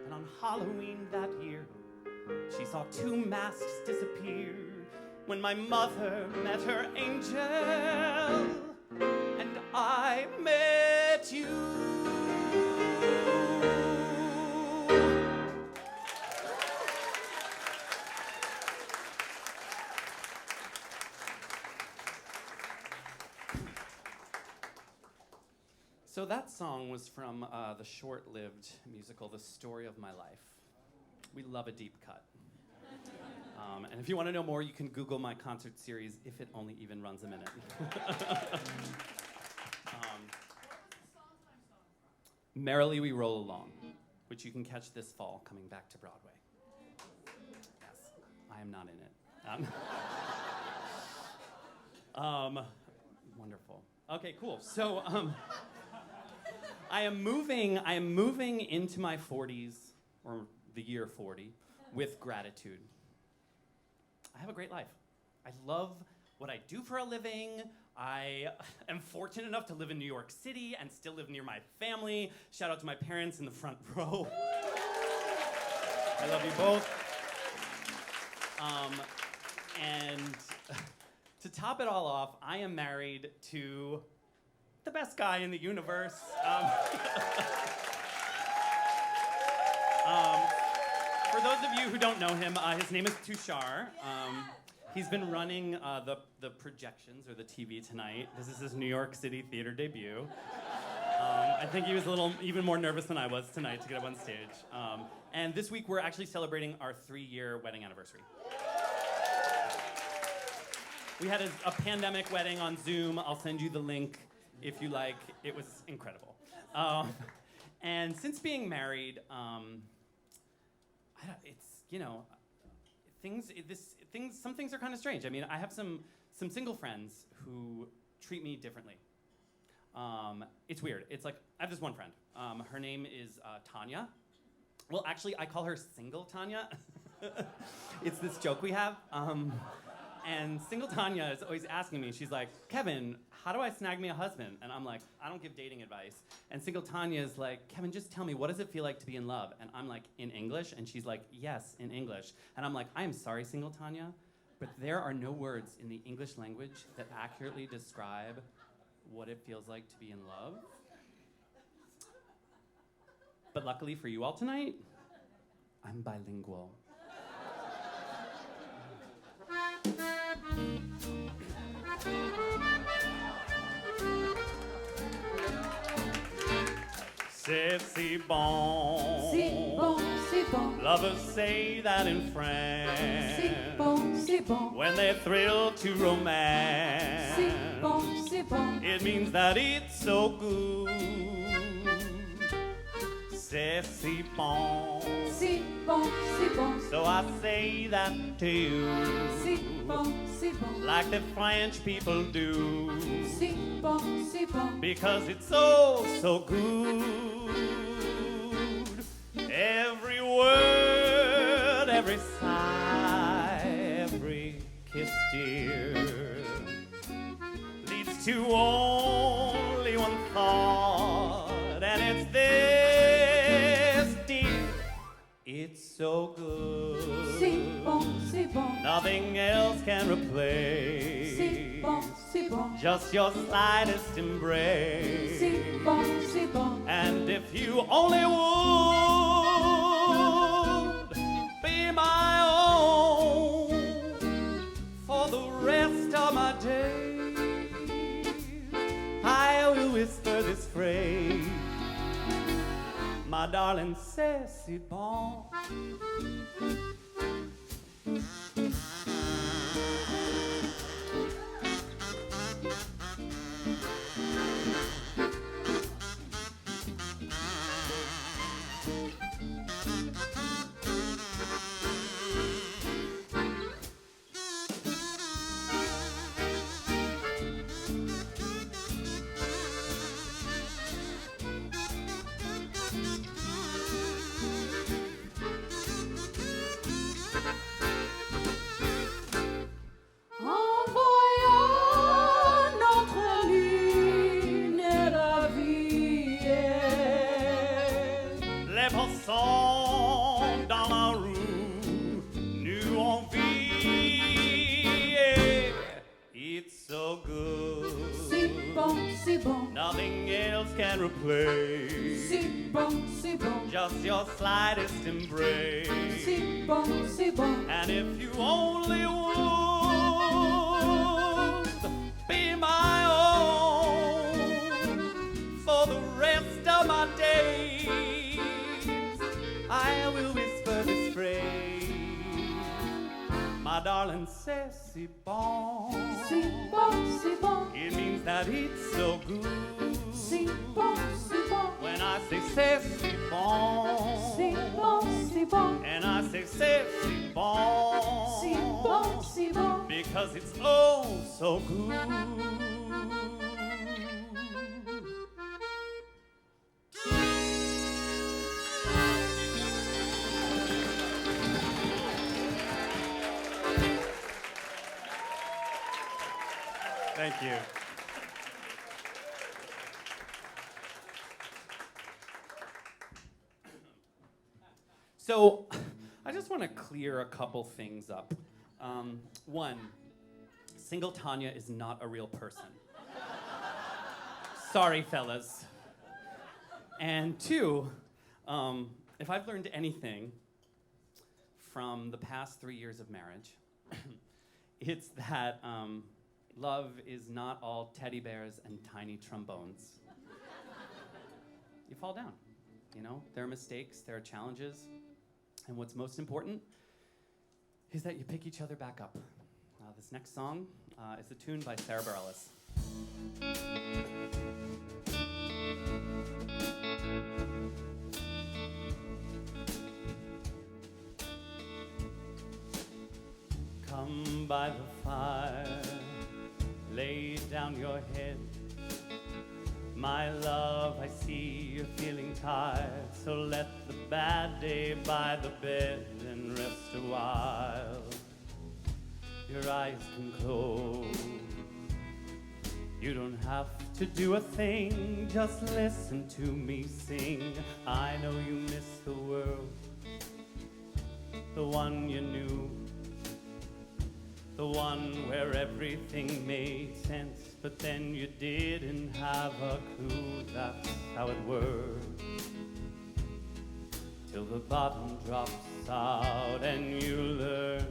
[SPEAKER 3] And on Halloween that year, she saw two masks disappear when my mother met her angel, and I met you. So that song was from the short-lived musical, The Story of My Life. We love a deep cut. And if you want to know more, you can Google my concert series, if it only even runs a minute. Merrily We Roll Along, which you can catch this fall coming back to Broadway. Yes, I am not in it. Wonderful. Okay, cool. So, I am moving into my 40s, or the year 40, with gratitude. I have a great life. I love what I do for a living. I am fortunate enough to live in New York City and still live near my family. Shout out to my parents in the front row. I love you both. And to top it all off, I am married to the best guy in the universe. For those of you who don't know him, his name is Tushar. He's been running the projections, or the TV tonight. This is his New York City theater debut. I think he was a little even more nervous than I was tonight to get up on stage. And this week we're actually celebrating our 3-year wedding anniversary. We had a pandemic wedding on Zoom. I'll send you the link if you like. It was incredible. And since being married, it's, you know, some things are kind of strange. I mean, I have some single friends who treat me differently. It's weird. It's like, I have this one friend. Her name is Tanya. Well, actually, I call her Single Tanya. It's this joke we have. And Single Tanya is always asking me, she's like, Kevin, how do I snag me a husband? And I'm like, I don't give dating advice. And Single Tanya is like, Kevin, just tell me, what does it feel like to be in love? And I'm like, in English? And she's like, yes, in English. And I'm like, I am sorry, Single Tanya, but there are no words in the English language that accurately describe what it feels like to be in love. But luckily for you all tonight, I'm bilingual. C'est bon.
[SPEAKER 4] C'est bon, c'est bon.
[SPEAKER 3] Lovers say that in France.
[SPEAKER 4] C'est bon, c'est bon.
[SPEAKER 3] When they thrill to romance.
[SPEAKER 4] C'est bon, c'est bon.
[SPEAKER 3] It means that it's so good. C'est si bon.
[SPEAKER 4] C'est bon, c'est bon.
[SPEAKER 3] So I say that to you.
[SPEAKER 4] C'est bon, c'est bon.
[SPEAKER 3] Like the French people do.
[SPEAKER 4] C'est bon, c'est bon.
[SPEAKER 3] Because it's so, so good. Every word, every sigh, every kiss, dear, leads to only one thought, and it's this, dear. It's so good.
[SPEAKER 4] C'est bon, c'est bon.
[SPEAKER 3] Nothing else can replace.
[SPEAKER 4] C'est bon, c'est bon.
[SPEAKER 3] Just your slightest embrace.
[SPEAKER 4] C'est bon, c'est bon.
[SPEAKER 3] And if you only would be my own for the rest of my days, I will whisper this phrase. My darling, c'est si bon.
[SPEAKER 4] En voyant notre lune ravie,
[SPEAKER 3] Les passants dans la rue nous envient. It's so good.
[SPEAKER 4] c'est bon, c'est bon.
[SPEAKER 3] Nothing else can replace.
[SPEAKER 4] C'est bon, c'est bon.
[SPEAKER 3] Just your slightest embrace.
[SPEAKER 4] C'est bon, c'est bon.
[SPEAKER 3] And if you only would be my own for the rest of my days, I will whisper this phrase. My darling, c'est si bon.
[SPEAKER 4] C'est bon, c'est bon.
[SPEAKER 3] It means that it's so good.
[SPEAKER 4] C'est bon, c'est bon.
[SPEAKER 3] When I say c'est si bon.
[SPEAKER 4] C'est bon, c'est bon.
[SPEAKER 3] And I say c'est si bon.
[SPEAKER 4] C'est bon, c'est bon.
[SPEAKER 3] Because it's oh so good. Thank you. So, I just want to clear a couple things up. One, Single Tanya is not a real person. Sorry, fellas. And two, if I've learned anything from the past 3 years of marriage, it's that love is not all teddy bears and tiny trombones. you fall down. You know, there are mistakes, there are challenges, and what's most important is that you pick each other back up. This next song is a tune by Sarah Bareilles. Come by the fire, lay down your head. My love, I see you're feeling tired, so let the bad day by the bed and rest a while. Your eyes can close. You don't have to do a thing, just listen to me sing. I know you miss the world, the one you knew, the one where everything made sense, but then you didn't have a clue. That's how it works. Till the bottom drops out and you learn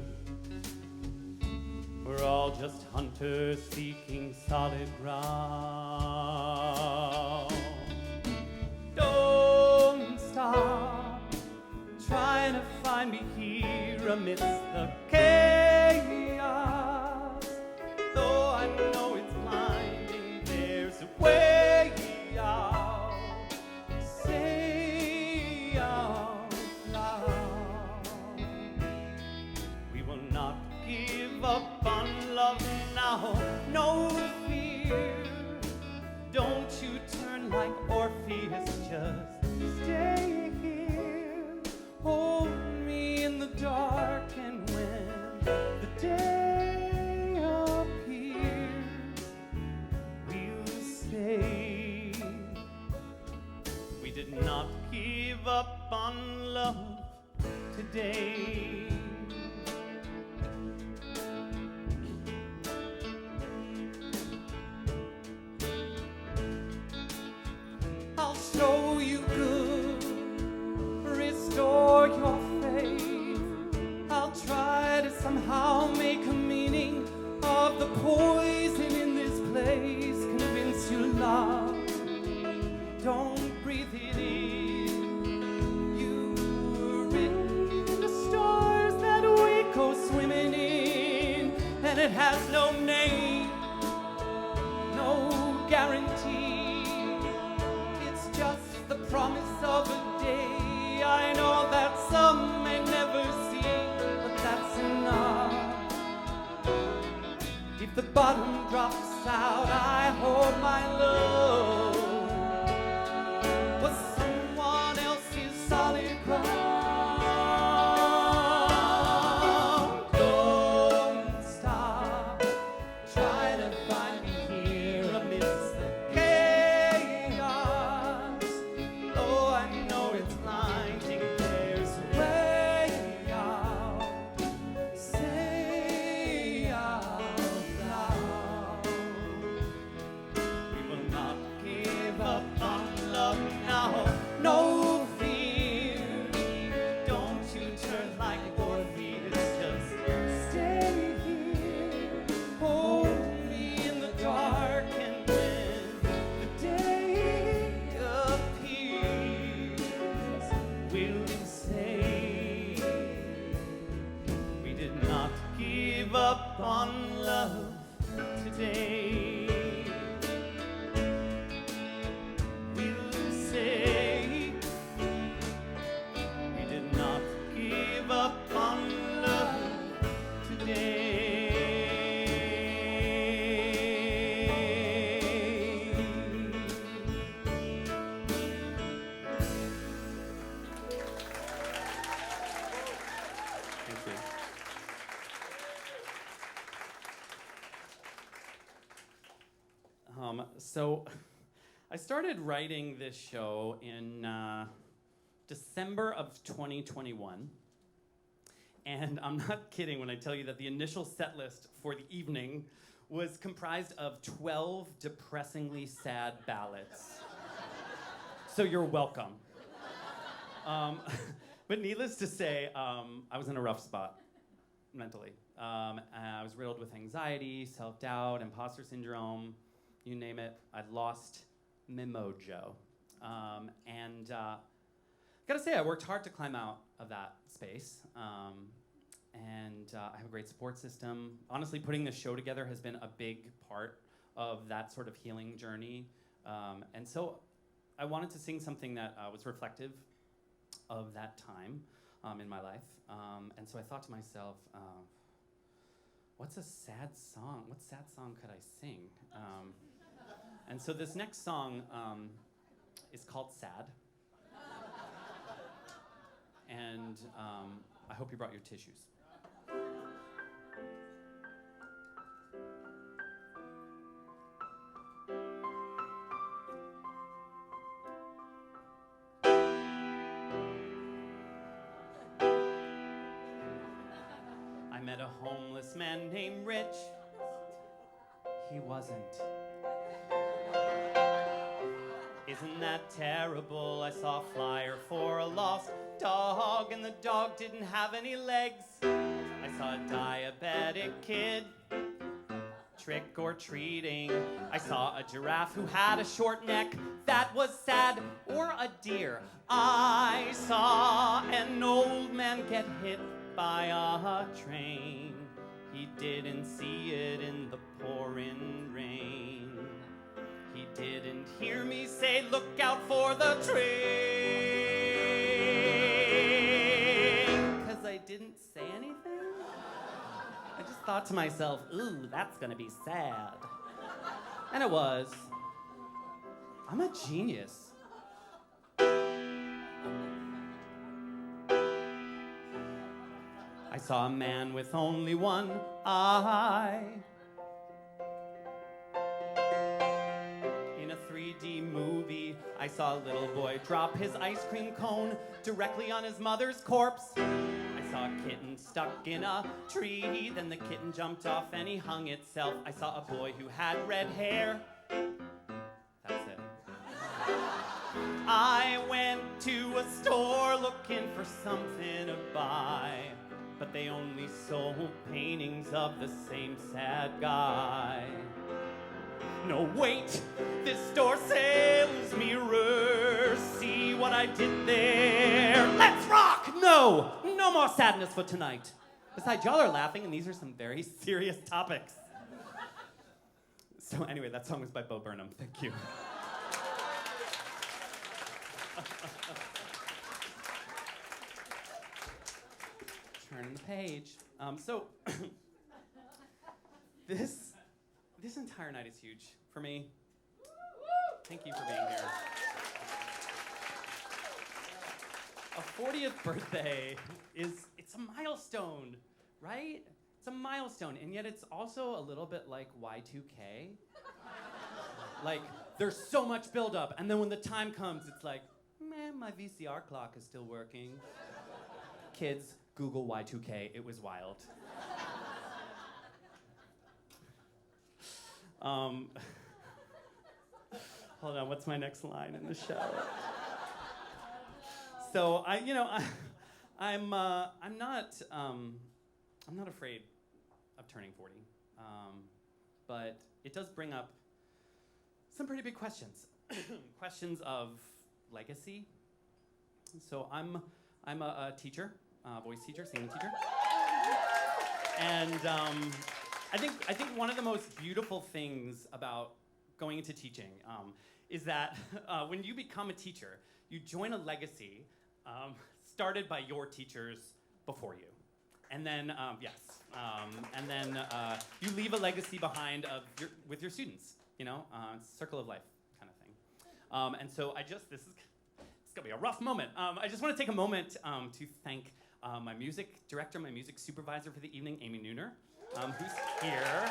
[SPEAKER 3] we're all just hunters seeking solid ground. Don't stop trying to find me here amidst the chaos. Though I know it's blinding, there's a way out. Say out loud. We will not give up on love now, no fear. Don't you turn like Orpheus, just stay here. Hold me in the dark, and when the day appears, we'll say we did not give up on love today. I'll show you good, restore your faith. I'll try to somehow make a meaning of the poison in this place. Convince you love, don't breathe it in. You were written in the stars that we go swimming in, and it has no name, no guarantee. Just the promise of a day. I know that some may never see, but that's enough. If the bottom drops out, I hope my love was someone else's solid ground. Don't stop trying to find me here amidst the chaos. Oh, I know it's blinding. There's a way out. Say out loud. We will not give up on love now. No fear. Don't you turn like Orpheus. Just stay here. Hold me in the dark, and when the day appears, we'll say we did not give up on love today. We'll say we did not give up on love today. Thank you. So I started writing this show in December of 2021. And I'm not kidding when I tell you that the initial set list for the evening was comprised of 12 depressingly sad ballads. So you're welcome. But needless to say, I was in a rough spot mentally. I was riddled with anxiety, self-doubt, imposter syndrome, you name it. I'd lost my mojo. And gotta say, I worked hard to climb out of that space. And I have a great support system. Honestly, putting this show together has been a big part of that sort of healing journey. And so I wanted to sing something that was reflective of that time in my life. And so I thought to myself, what's a sad song? What sad song could I sing? And so this next song is called Sad. And I hope you brought your tissues. I met a homeless man named Rich. He wasn't. Isn't that terrible? I saw a flyer for a lost dog, and the dog didn't have any legs. I saw a diabetic kid trick or treating. I saw a giraffe who had a short neck. That was sad. Or a deer. I saw an old man get hit by a train. He didn't see it in the pouring rain. He didn't hear me say, look out for the train. 'Cause I didn't say anything. I just thought to myself, ooh, that's gonna be sad. And it was. I'm a genius. I saw a man with only one eye. In a 3D movie, I saw a little boy drop his ice cream cone directly on his mother's corpse. I saw a kitten stuck in a tree, then the kitten jumped off and he hung itself. I saw a boy who had red hair. That's it. I went to a store looking for something to buy, but they only sold paintings of the same sad guy. No, wait, this store sells mirrors. See what I did there? Let's rock! No, no more sadness for tonight. Besides, y'all are laughing, and these are some very serious topics. So anyway, that song was by Bo Burnham. Thank you. Turning the page. This entire night is huge for me. Thank you for being here. A 40th birthday it's a milestone, right? It's a milestone, and yet it's also a little bit like Y2K. Like, there's so much buildup, and then when the time comes, it's like, man, my VCR clock is still working. Kids, Google Y2K, it was wild. Hold on, what's my next line in the show? So I'm not afraid of turning 40, but it does bring up some pretty big questions. Questions of legacy. So I'm a teacher. Voice teacher, singing teacher. And I think one of the most beautiful things about going into teaching is that when you become a teacher, you join a legacy started by your teachers before you. And then, you leave a legacy behind with your students, it's a circle of life kind of thing. And so it's gonna be a rough moment. I just want to take a moment to thank my music director, my music supervisor for the evening, Amy Nooner, who's here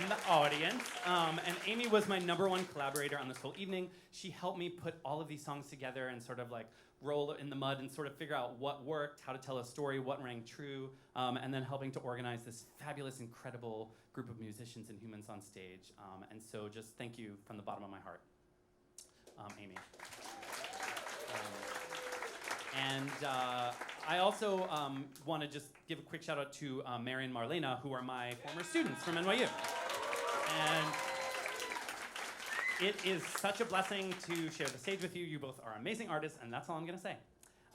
[SPEAKER 3] in the audience. And Amy was my #1 collaborator on this whole evening. She helped me put all of these songs together and sort of like roll it in the mud and sort of figure out what worked, how to tell a story, what rang true, and then helping to organize this fabulous, incredible group of musicians and humans on stage. And so just thank you from the bottom of my heart, Amy. I also want to just give a quick shout out to Mary and Marlena, who are my former students from NYU. And It is such a blessing to share the stage with you. You both are amazing artists, and that's all I'm going to say.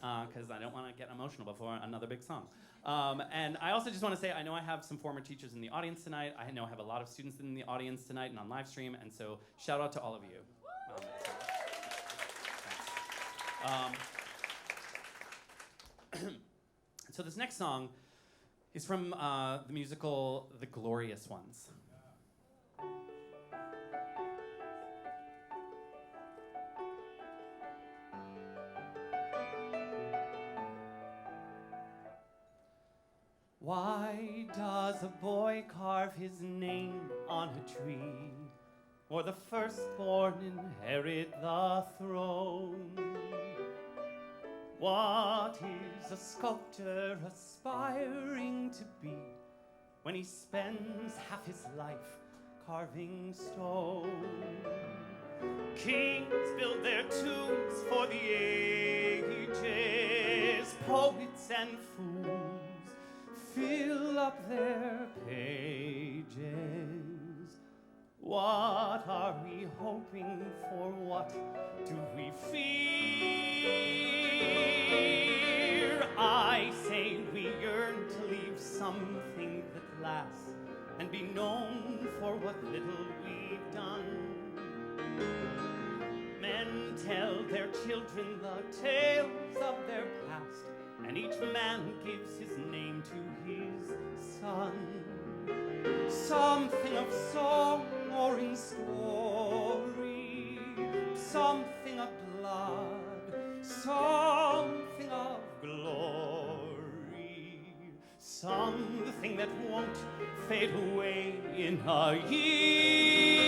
[SPEAKER 3] Because I don't want to get emotional before another big song. And I also just want to say, I know I have some former teachers in the audience tonight. I know I have a lot of students in the audience tonight and on live stream, and so shout out to all of you. So this next song is from the musical The Glorious Ones. Why does a boy carve his name on a tree, or the firstborn inherit the throne? What is a sculptor aspiring to be when he spends half his life carving stone? Kings build their tombs for the ages, poets and fools fill up their pages. What are we hoping for? What do we fear? I say we yearn to leave something that lasts and be known for what little we've done. Men tell their children the tales of their past, and each man gives his name to his son. Something of song or in story, something of blood, something of glory, something that won't fade away in a year.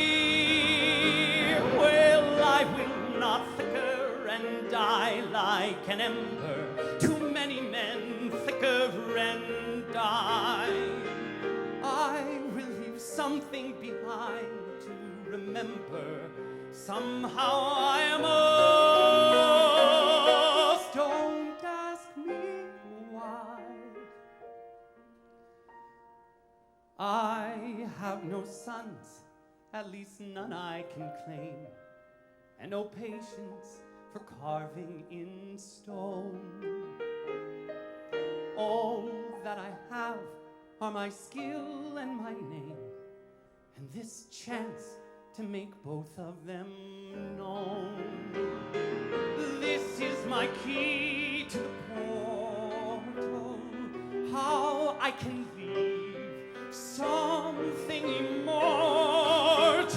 [SPEAKER 3] Well, I will not flicker and die like an ember. Too many men flicker and die. I will leave something behind to remember. Somehow I must. Don't ask me why. I have no sons, at least none I can claim, and no patience for carving in stone. All that I have are my skill and my name, and this chance to make both of them known. This is my key to the portal, how I can leave something immortal,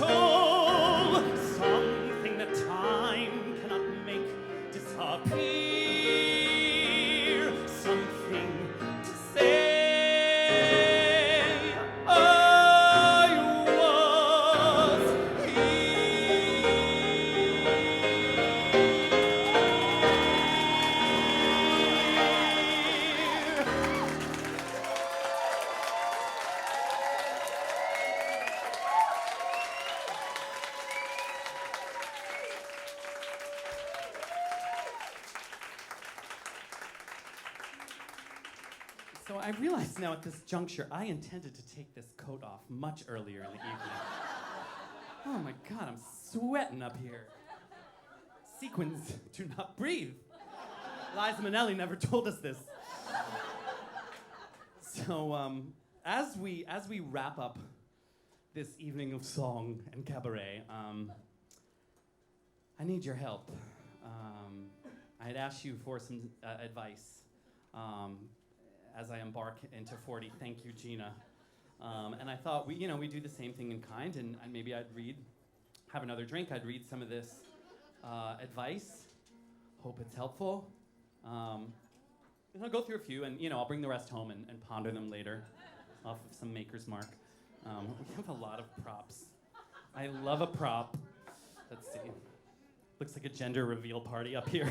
[SPEAKER 3] something that time cannot make disappear, something to say. I was So I realize now at this juncture, I intended to take this coat off much earlier in the evening. Oh my God, I'm sweating up here. Sequins do not breathe. Liza Minnelli never told us this. So as we wrap up this evening of song and cabaret, I need your help. I had asked you for some advice as I embark into 40. Thank you, Gina. And I thought we do the same thing in kind, and maybe I'd have another drink. I'd read some of this advice. Hope it's helpful. And I'll go through a few, and I'll bring the rest home and ponder them later, off of some Maker's Mark. We have a lot of props. I love a prop. Let's see. Looks like a gender reveal party up here.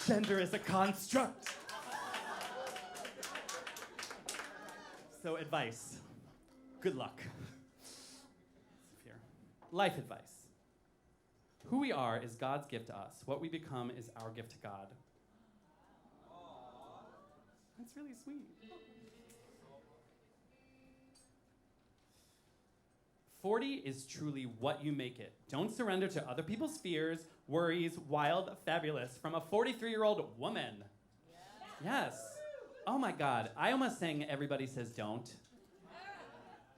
[SPEAKER 3] Gender is a construct. So advice. Good luck. Here. Life advice. Who we are is God's gift to us. What we become is our gift to God. That's really sweet. 40 is truly what you make it. Don't surrender to other people's fears, worries, wild, fabulous, from a 43-year-old woman. Yes. Oh my God. I almost sang Everybody Says Don't.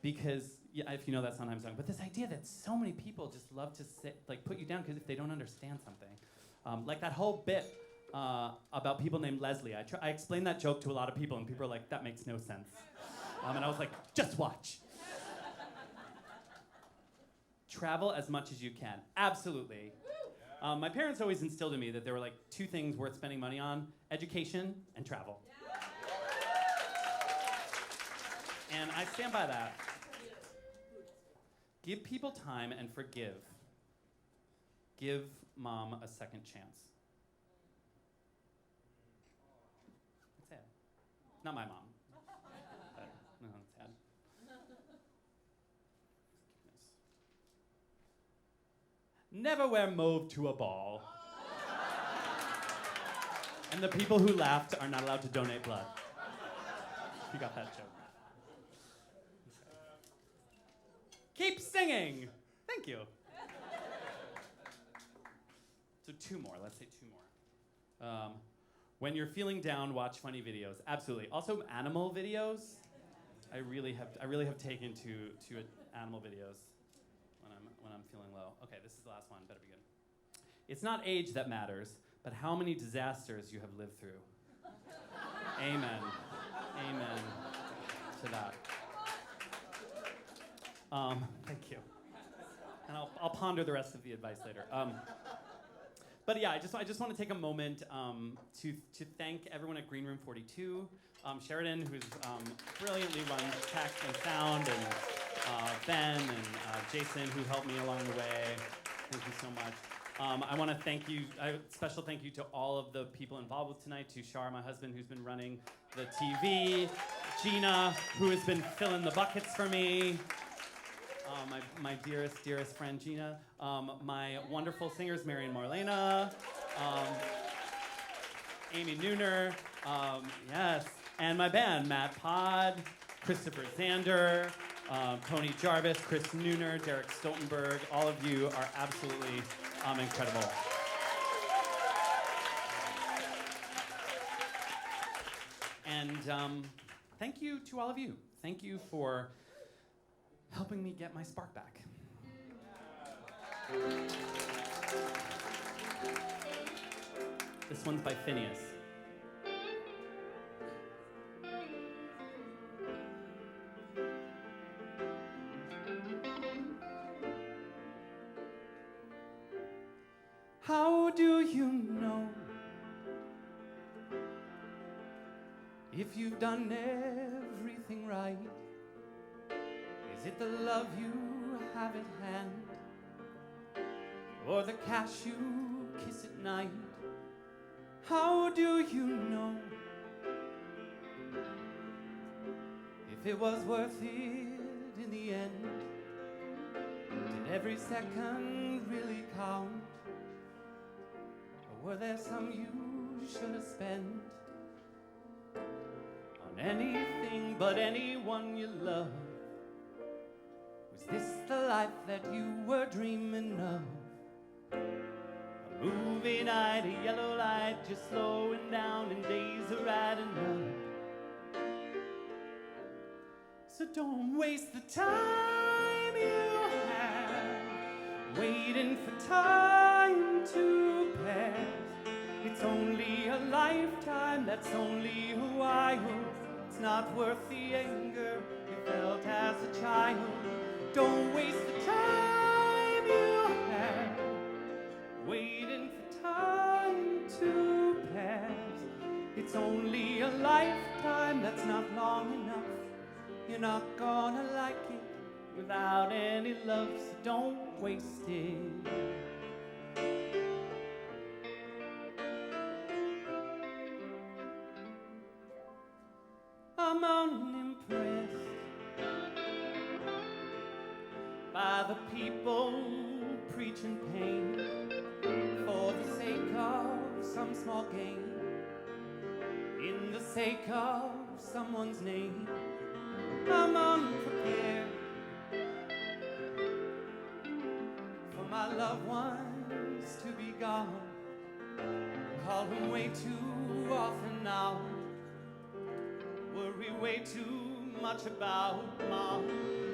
[SPEAKER 3] Because, yeah, if you know that Sondheim song, but this idea that so many people just love to say, like, put you down because if they don't understand something. Like that whole bit about people named Leslie. I explained that joke to a lot of people, and people are like, that makes no sense. And I was like, just watch. Travel as much as you can. Absolutely. My parents always instilled in me that there were like two things worth spending money on: education and travel. And I stand by that. Give people time and forgive. Give mom a second chance. It's sad. Not my mom. But, no, it's sad. Never wear mauve to a ball. And the people who laughed are not allowed to donate blood. You got that joke. Keep singing. Thank you. So two more. Let's say two more. When you're feeling down, watch funny videos. Absolutely. Also, animal videos. I really have taken to animal videos when I'm feeling low. Okay, this is the last one. Better be good. It's not age that matters, but how many disasters you have lived through. Amen. Amen to that. Thank you. And I'll ponder the rest of the advice later. But yeah, I just want to take a moment to thank everyone at GreenRoom 42, Sheridan, who's brilliantly runs tech and sound, and Ben and Jason, who helped me along the way. Thank you so much. I want to thank you, special thank you to all of the people involved with tonight, to Shar, my husband, who's been running the TV, Gina, who has been filling the buckets for me, my dearest friend Gina, my wonderful singers, Mary and Marlena, Amy Nooner, yes, and my band, Matt Pod, Christopher Zander, Tony Jarvis, Chris Nooner, Derek Stoltenberg. All of you are absolutely incredible. And thank you to all of you. Thank you for helping me get my spark back. This one's by Phineas. How do you know if you've done everything right? Is it the love you have at hand, or the cash you kiss at night? How do you know if it was worth it in the end? Did every second really count? Or were there some you should have spent on anything but anyone you love? Was this the life that you were dreaming of? A movie night, a yellow light, just slowing down, and days are riding up. So don't waste the time you have waiting for time to pass. It's only a lifetime, that's only a while. It's not worth the anger you felt as a child. Don't waste the time you have waiting for time to pass. It's only a lifetime, that's not long enough. You're not gonna like it without any love, so don't waste it. I'm unimpressed by the people preaching pain for the sake of some small gain, in the sake of someone's name. I'm unprepared my loved ones to be gone. Call them way too often now. Worry way too much about mom.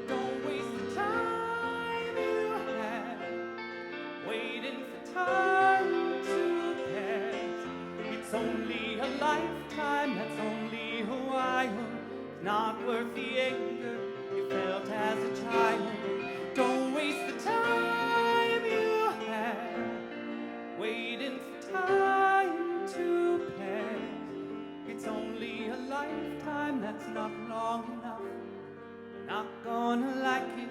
[SPEAKER 3] Don't waste the time you have waiting for time to pass. It's only a lifetime, that's only a while. Not worth the anger you felt as a child. Don't waste the time you have waiting for time to pass. It's only a lifetime, that's not long enough. Not gonna like it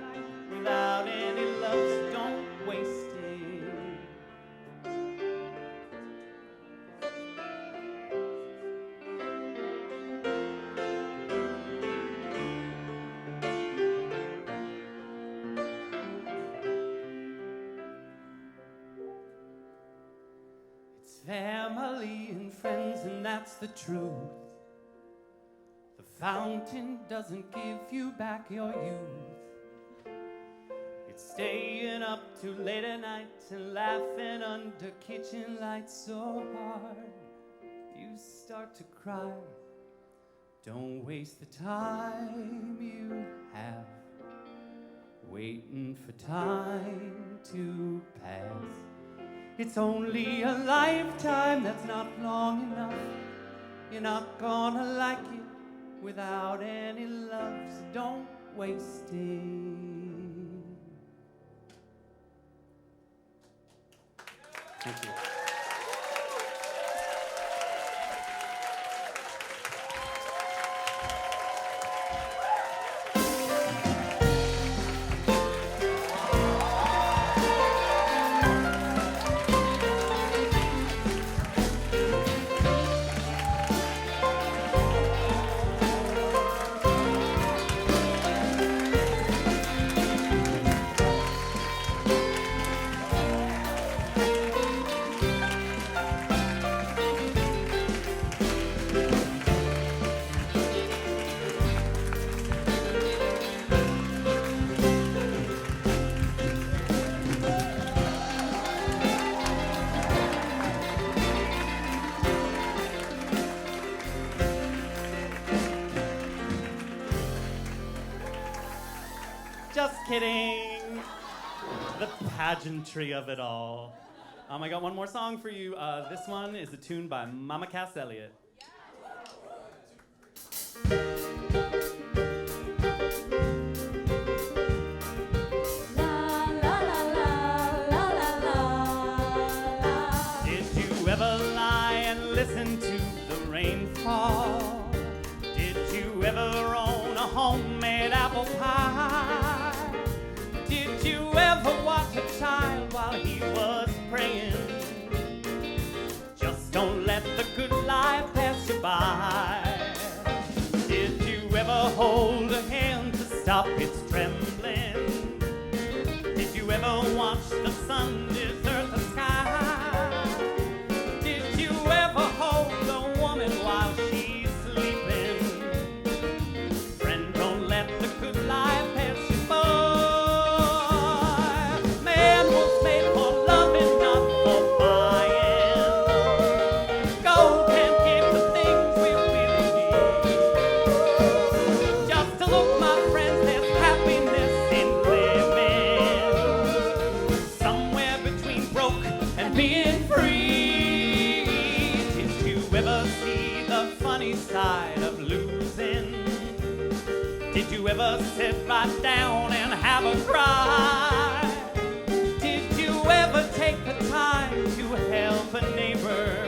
[SPEAKER 3] without any love, so don't waste it. It's family and friends, and that's the truth. The fountain doesn't give you back your youth. It's staying up too late at night and laughing under kitchen lights so hard you start to cry. Don't waste the time you have waiting for time to pass. It's only a lifetime, that's not long enough. You're not gonna like it without any love, so don't waste it. Thank you. Just kidding. The pageantry of it all. I got one more song for you. This one is a tune by Mama Cass Elliot. Did you ever lie and listen to the rainfall? Did you ever own a homemade apple pie? Did you ever watch a child while he was praying? Just don't let the good life pass you by. Did you ever hold a hand to stop its trembling? Did you ever watch the sun desert the sky? Did you ever hold a woman while she's sleeping? Friend, don't let the good life pass you by. Man was made for loving, not for buying. Gold can't give the things we really need. Just to look, my friends, there's happiness in living. Somewhere between broke and being free. Did you ever see the funny side of losing? Did you ever sit right down and have a cry? Did you ever take the time to help a neighbor